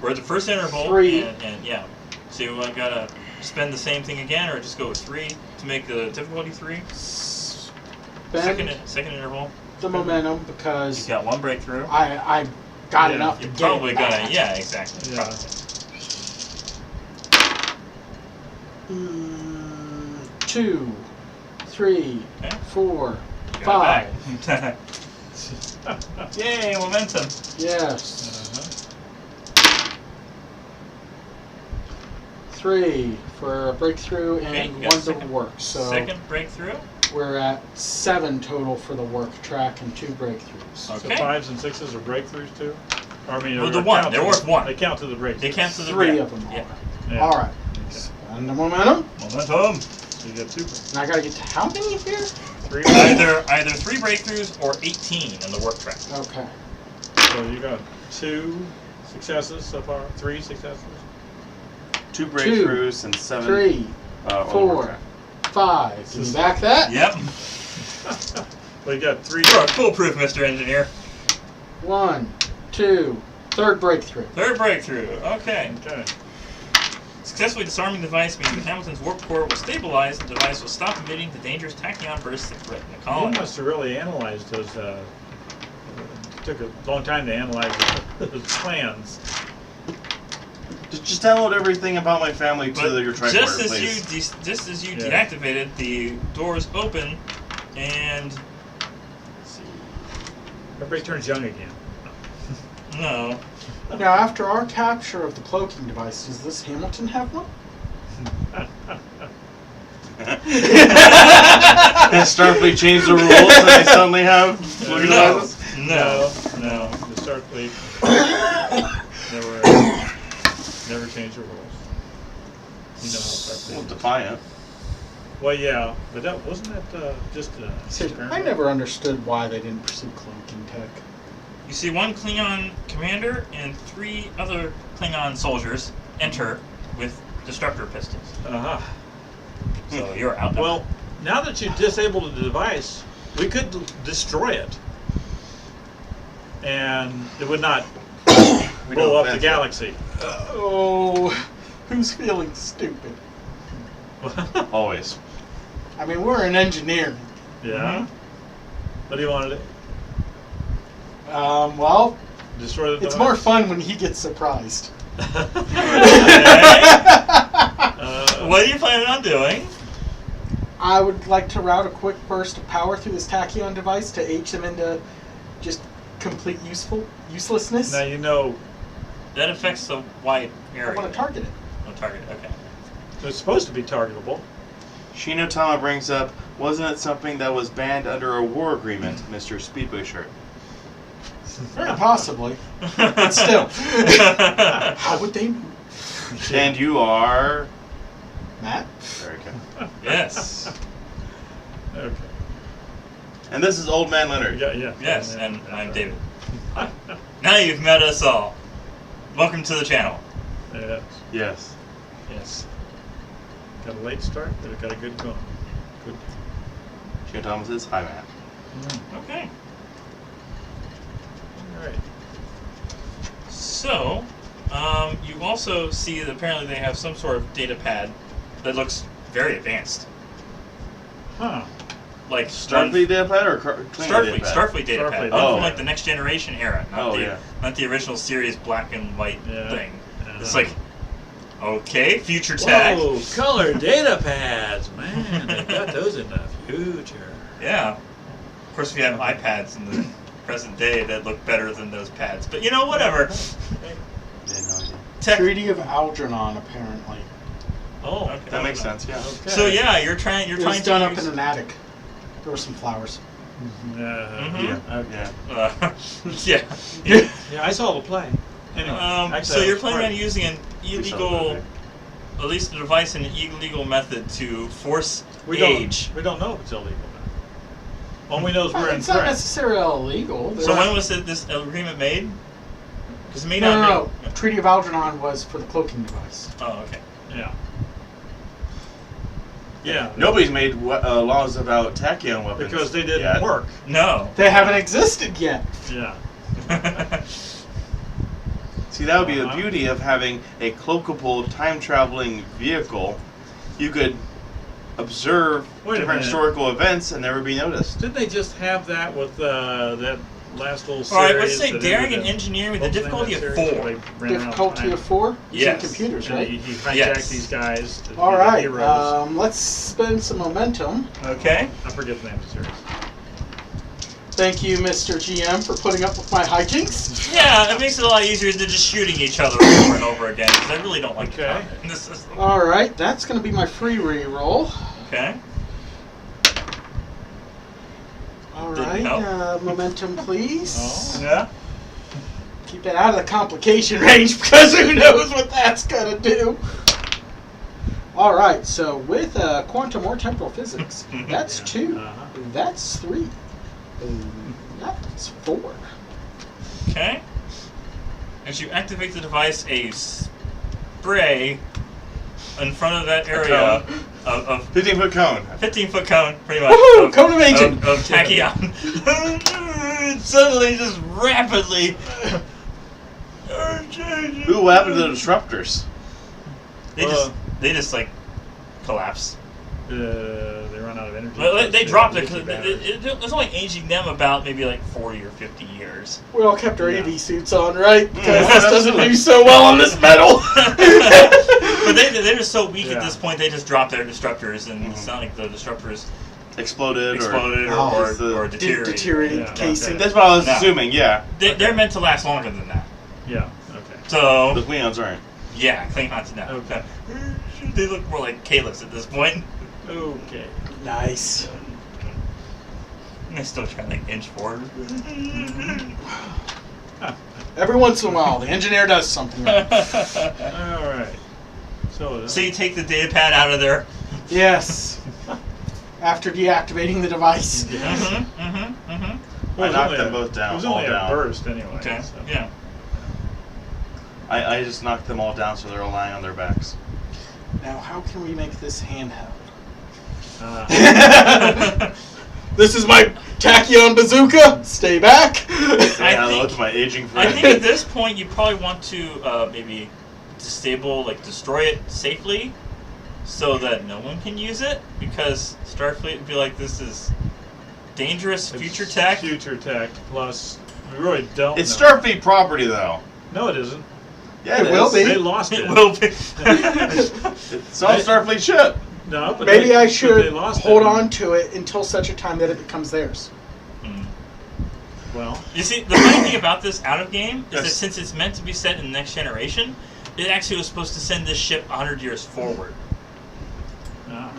We're at the first interval, 3. and yeah. So you gotta spend the same thing again, or just go with 3 to make the difficulty 3? spend Second interval. the momentum You because got 1 breakthrough. I got Yeah, enough to You're get probably it back. gonna, yeah, exactly. Yeah. Probably. 2, 3, Okay. 4, You got it 5. back. Yay, momentum. Yes. Uh-huh. 3 for a breakthrough Okay, and you got 1 to second- work. So Second breakthrough. we're at 7 total for the work track and 2 breakthroughs. So Okay. 5s and 6s are breakthroughs too? Or, I mean, Well, they're the one, count they're to- worth 1. They count to the breakthroughs. They cancel the 3 yeah. of them Yeah. are. Yeah. Alright. Okay. Spend the momentum. Momentum. So you get 2 breakthroughs. And I gotta get to how many here? 3 Either 3 breakthroughs or 18 in the work track. Okay. So you got 2 successes so far? 3 successes? 2 breakthroughs and 7. 3, on the 4, work track. 5. Can you back that? Yep. Well, you got 3. You're foolproof, Mr. Engineer. 1, 2, third breakthrough. Third breakthrough. Okay. Okay. Successfully disarming the device means that Hamilton's warp core will stabilize and the device will stop emitting the dangerous tachyon bursts that threaten the You colony. must have really analyzed those. It took a long time to analyze those plans. Just download everything about my family to your tricorder, just as please. just as you Yeah. deactivated, the doors open, and let's see. Everybody turns young again. No, Now, after our capture of the cloaking device, does this Hamilton have one? Has Starfleet changed the rules and they suddenly have floating no, devices? no. No. The Starfleet never changed the rules. You know how Starfleet Well, is. defiant. Well, yeah, but that wasn't that just an See, experiment? I never understood why they didn't pursue cloaking tech. You see one Klingon commander and 3 other Klingon soldiers enter with destructor pistols. Uh-huh. So you're out. Well, now that you disabled the device, we could destroy it, and it would not We blow don't up the advance galaxy. Oh, who's feeling stupid? it. Always. I mean, we're in engineering. Yeah. What do you want to do? Well, Destroy the it's device? more fun when he gets surprised. What are you planning on doing? I would like to route a quick burst of power through this tachyon device to H them into just complete uselessness. Now you know That affects the wide I area. want to target it. Oh, target. Okay. it's supposed to be targetable. Shinotama brings up, wasn't it something that was banned under a war agreement, Mr. Speedway Shirt? Very possibly. But still. How would they know? And you are... Matt? Very good. Yes. Okay. And this is Old Man Leonard. Yeah. Yes, and I'm David. Now you've met us all. Welcome to the channel. Yes. Yes. Yes. Got a late start, but it got a good going. Good. Shinotama says, hi, Matt. Okay. All right. So, you also see that apparently they have some sort of data pad that looks very advanced. Huh. like Starfleet datapad or Klingon datapad? Starfleet datapad. Starfleet. One Oh. from like the Next Generation era, not the original series black and white thing. It's like, okay, future tech. Whoa, color data pads, man! They got those in the future. Yeah. Of course, we have iPads in the present day that look better than those pads, but you know, whatever. Yeah, no idea. Tech. Treaty of Algernon, apparently. Oh, Okay. That makes sense, yeah. okay. So yeah, you're trying It was to done up use, in an attic. There were some flowers. Mhm. Yeah. Okay. yeah. Yeah, I saw the play. Anyway, actually, So I you're was planning part- on using an illegal, at least a device in an illegal method to force We age. We don't know if it's illegal now. All we know is we're in It's not threat. necessarily illegal. So when was this agreement made? Because it may No, not no, be. no. Treaty of Algernon was for the cloaking device. Oh, okay. Yeah. Yeah. Nobody's made laws about tachyon weapons. Because they didn't yet. work. No. They haven't existed yet. Yeah. See, that would be the Uh-huh. beauty of having a cloakable, time-traveling vehicle. You could observe Wait a different minute. historical events and never be noticed. Didn't they just have that with that last little series? All right, let's say that daring ended and in- engineering with what the was the name difficulty of that series 4. where they ran around Difficulty time? of 4? It's Yes. in computers, And right? he hijacked Yes. these guys to All be the right. heroes. Let's spend some momentum. Okay. I forget the name of the series. Thank you, Mr. GM, for putting up with my hijinks. Yeah, it makes it a lot easier than just shooting each other over and over again. Because I really don't like the Okay. combat in this system. All right, that's going to be my free reroll. Okay. All Didn't right, help. momentum, please. Oh. Yeah. Keep that out of the complication range because who knows what that's going to do. All right, so with quantum or temporal physics, that's 2. Uh-huh. That's 3. That's 4. Okay. As you activate the device, a spray in front of that area of 15-foot cone. 15-foot cone, pretty much. Woohoo! Cone of aging! Of tachyon. Suddenly, just rapidly. Ooh, what happened to the disruptors? They just like collapse. They run out of energy. Well, they dropped it Lithium because batteries. it was only aging them about maybe like 40 or 50 years. We all kept our Yeah. AV suits on, right? Because Yeah, this doesn't do so well on this metal. But they're just so weak Yeah. at this point. They just drop their disruptors, and it's not like the disruptors Exploded exploded Oh, or deteriorated. Deteriorated Yeah, casing. okay. That's what I was No. assuming, yeah. They're meant to last longer than that. Yeah. Okay. So The Klingons aren't. yeah, Klingons now. Okay. They look more like Kalis at this point. Okay. Nice. And they still try to like inch forward. Every once in a while, the engineer does something right. All right. So. So you take the data pad out of there. Yes. After deactivating the device. I knocked them both down, It was all only a down. burst anyway. Okay. So. Yeah. I just knocked them all down so they're all lying on their backs. Now, how can we make this handheld? This is my tachyon bazooka. Stay back. Say hello think- to my aging I friend. think at this point you probably want to maybe destroy it safely, so that no one can use it, because Starfleet would be like, this is dangerous It's future tech. Future tech. Plus, we really don't. It's know. Starfleet property, though. No, it isn't. Yeah, It will is. be. They lost it. It will be. It's on Starfleet ship. No, but Maybe I but should they lost hold it. on to it until such a time that it becomes theirs. Well, You see, the funny thing about this out of game is that Yes. since it's meant to be set in the next generation, it actually was supposed to send this ship 100 years forward. no.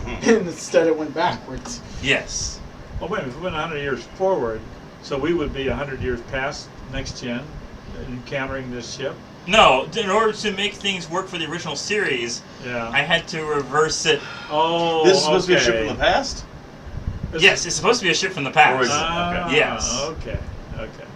And instead it went backwards. Yes. Well, wait a minute. If we went 100 years forward, so we would be 100 years past next gen, encountering this ship. No, in order to make things work for the original series, Yeah. I had to reverse it. Oh, This is supposed to be a ship okay. from the past? This Yes, is- it's supposed to be a ship from the past. Or is it- Ah, Yes. Okay. Okay.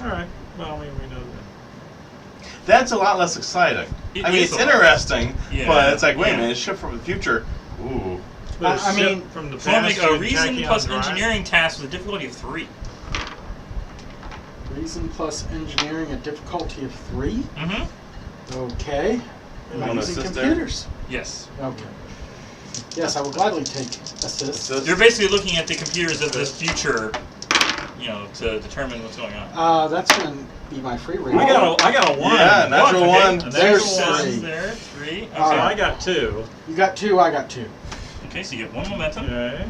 All right. Well, I mean, we know that. That's a lot less exciting. It I mean, is it's a lot. interesting, Yeah, but it's like, wait a yeah. minute, it's a ship from the future. Ooh. But a I ship mean, from the So I'll past. make a you reason tachyon plus drive? engineering task with a difficulty of 3. Reason plus engineering, a difficulty of 3. Mm-hmm. Okay. Am I Wanna using assist there? computers? Yes. Okay. Yes, I will gladly take assist. You're basically looking at the computers of this future, to determine what's going on. That's going to be my free range. I got a 1. Yeah, natural Okay. one. A There's natural one. three. There, 3. Okay. So I got 2. You got 2, I got 2. Okay, so you get 1 momentum. Okay.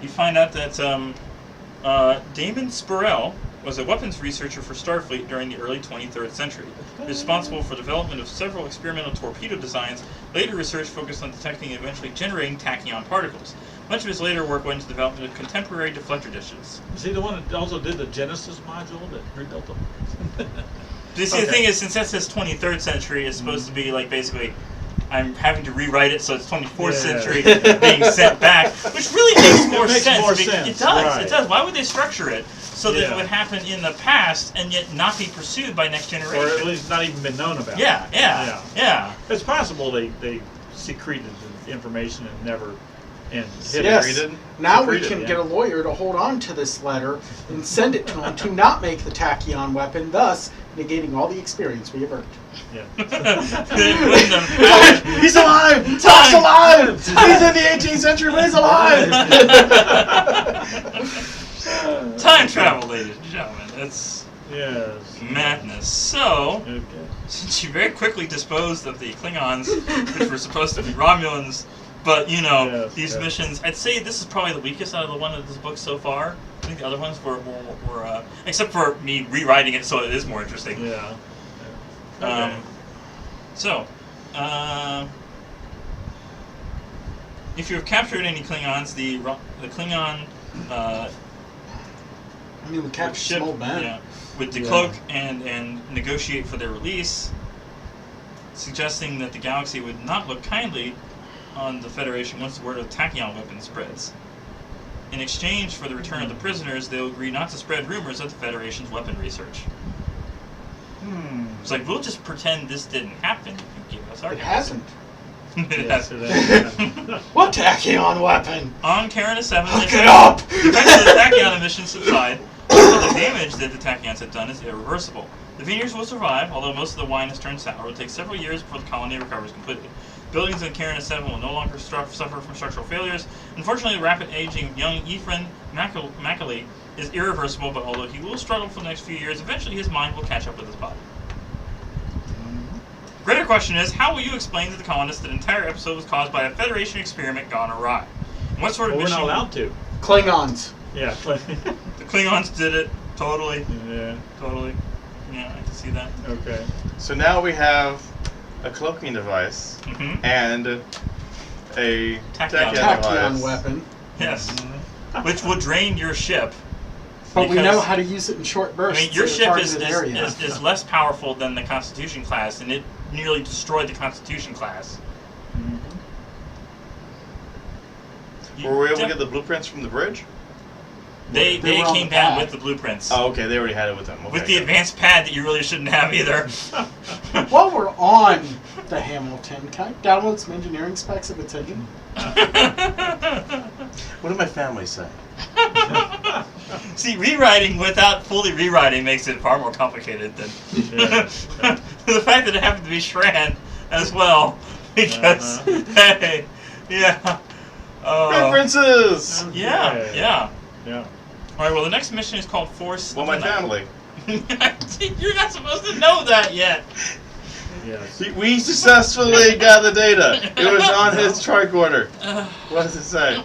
You find out that Damon Spurrell was a weapons researcher for Starfleet during the early 23rd century. Responsible for development of several experimental torpedo designs, later research focused on detecting and eventually generating tachyon particles. Much of his later work went into the development of contemporary deflector dishes. Is he the one that also did the Genesis module that rebuilt them? You see, the thing is, since that says 23rd century, it's supposed to be like basically, I'm having to rewrite it so it's 24th century being sent back, which really makes more makes sense. more I mean, sense, it does. right. It does. Why would they structure it so that it Yeah. would happen in the past and yet not be pursued by next generation? Or at least not even been known about. Yeah. It's possible they secreted the information and never hid Yes. it. Now we Secreted, can yeah. get a lawyer to hold on to this letter and send it to him to not make the tachyon weapon, thus negating all the experience we have earned. Yeah. He's alive! Todd's alive! He's in the 18th century, but he's alive! Time travel, ladies and gentlemen. It's Yes. madness. So, Okay. since you very quickly disposed of the Klingons, which were supposed to be Romulans, but Yes, these yes. missions, I'd say this is probably the weakest out of the one of this book so far. I think the other ones were except for me rewriting it so it is more interesting. Yeah. Okay. So, if you have captured any Klingons, the Klingon I mean, we captured ship some old men. would decloak and negotiate for their release, suggesting that the galaxy would not look kindly on the Federation once the word of tachyon weapon spreads. In exchange for the return of the prisoners, they'll agree not to spread rumors of the Federation's weapon research. It's like, we'll just pretend this didn't happen if you give us our It guys. hasn't. It Yes, hasn't. it is. What tachyon weapon? On Karen 7, Look it up! eventually the tachyon emissions subside, but the damage that the tachyons have done is irreversible. The Veners will survive, although most of the wine has turned sour. It will take several years before the colony recovers completely. Buildings on Karen 7 will no longer suffer from structural failures. Unfortunately, the rapid aging of young Ephraim Macaulay is irreversible, but although he will struggle for the next few years, eventually his mind will catch up with his body. Greater question is, how will you explain to the colonists that the entire episode was caused by a Federation experiment gone awry? And what sort of Well, we're mission... not allowed to. Klingons. Yeah. The Klingons did it. Totally. Yeah. Totally. Yeah, I can see that. Okay. So now we have a cloaking device Mm-hmm. and a Tachyon. Tachyon device. weapon. Yes. Which will drain your ship. But we Because- know how to use it in short I bursts. mean, your in a ship is targeted area. less powerful than the Constitution class, and it nearly destroyed the Constitution class. You- Were we able to get the blueprints from the bridge? They They were on came the down pad. with the blueprints. Oh, okay. They already had it with them. Okay, With the good. advanced pad that you really shouldn't have either. While we're on the Hamilton, can I download some engineering specs of its engine? What did my family say? See, rewriting without fully rewriting makes it far more complicated than Yeah. the fact that it happened to be Shran as well. Because, hey, yeah. References! Yeah, Okay. yeah. Yeah. Alright, well, the next mission is called Force. Well, of my the Night. family. You're not supposed to know that yet. Yes. We successfully got the data. It was on his tricorder. What does it say?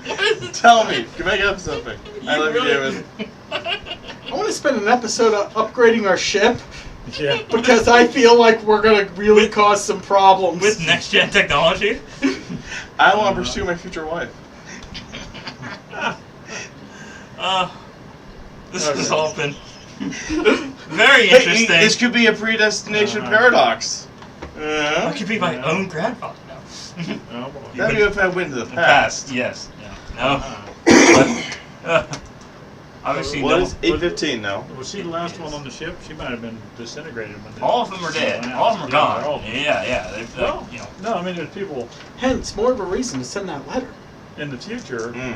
Tell me. Make up something. I love you, David. I want to spend an episode upgrading our ship Yeah. because I feel like we're going to really With- cause some problems. With next gen technology. I want to pursue my future wife. This Okay. has all been very Hey, interesting. this could be a predestination paradox. I could be my own grandfather now. Oh, boy. That'd be if I went to the The past. past, yes. Yeah. No. But, obviously, What no. is 815 now? Was she the last one on the ship? She might have been disintegrated. When they- All of them are dead. Yeah, All of them are yeah, gone. all of them. Yeah. They've, Well, you know. no, I mean, there's people Hence, more of a reason to send that letter. in the future. Mm.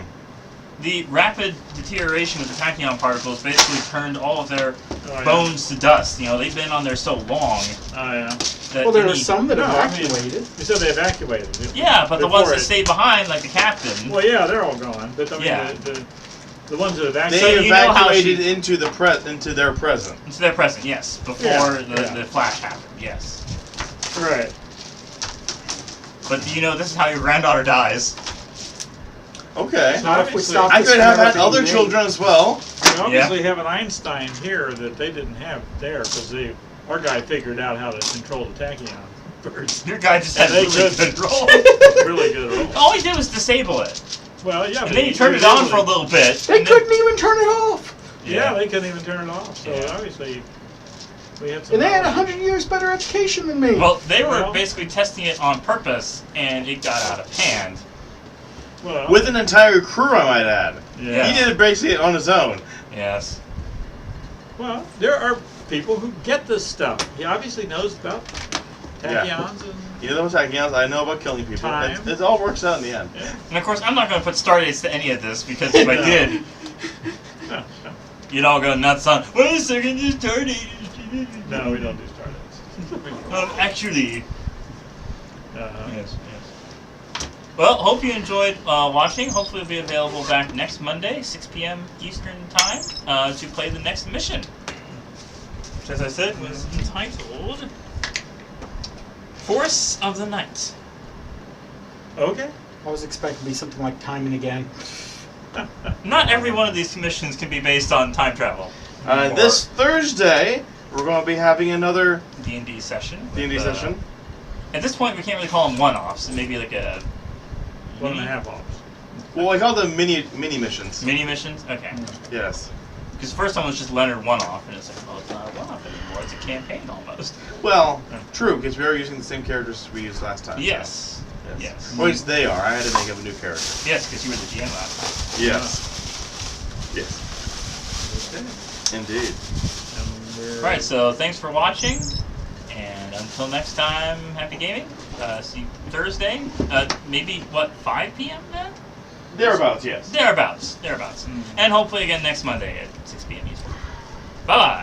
The rapid deterioration of the tachyon particles basically turned all of their Oh, yeah. bones to dust. You know, they've been on there so long. Oh, yeah. that Well, there you are need. some that No, I mean- evacuated. You said they evacuated. Yeah, but the Before ones that it- stay behind, like the captain. Well, yeah, they're all gone. But I mean, Yeah. the ones that They So evacuated. you know how evacuated she- into their present. Into their present, yes. Before Yeah, the yeah. flash happened, yes. Right. But you know, this is how your granddaughter dies. Okay. Not if we Obviously. stop I this could have from had ever other being children as well. We obviously have an Einstein here that they didn't have there because our guy figured out how to control the tachyon first. Your guy just had a They really could- good roll. Really good roll. All he did was disable it. Well, yeah. And but then he turned it on for a little bit. They and then- couldn't even turn it off. Yeah, they couldn't even turn it off. So Yeah. obviously, we had some. And they had knowledge. 100 years better education than me. Well, they were Well- basically testing it on purpose, and it got out of hand. Well, With an entire crew, I might add. yeah. He did it basically on his own. Yes. Well, there are people who get this stuff. He obviously knows about Yeah. tachyons and. You know those tachyons? I know about killing people. Time. It all works out in the end. Yeah. And of course, I'm not going to put star dates to any of this, because if I No. did, you'd all go nuts on, wait a second, this star date. No, we don't do stardust. Actually. Uh-huh. Yes, yes. Well, hope you enjoyed watching. Hopefully it'll be available back next Monday, 6 p.m. Eastern Time, to play the next mission. Which, as I said, was entitled Force of the Night. Okay. I was expecting to be something like Time and Again. Not every one of these missions can be based on time travel. This Thursday, we're going to be having another D&D session. D&D with, session. At this point, we can't really call them one-offs. It may be like a 1.5 hours. Well, I call them mini missions. mini missions. Okay. Yes. Because the first one was just Leonard one-off, and it's like, well, it's not a one-off anymore. It's a campaign almost. Well, true, because we are using the same characters we used last time. so- Yes. Yes. Or at least they are. I had to make up a new character. Yes, because you were the GM last time. Yes. Yes. Okay. Indeed. And we're- Alright, so thanks for watching, and until next time, happy gaming. See you Thursday. Maybe, 5 p.m. then? Thereabouts, yes. Thereabouts. And hopefully again next Monday at 6 p.m. Eastern. Bye-bye.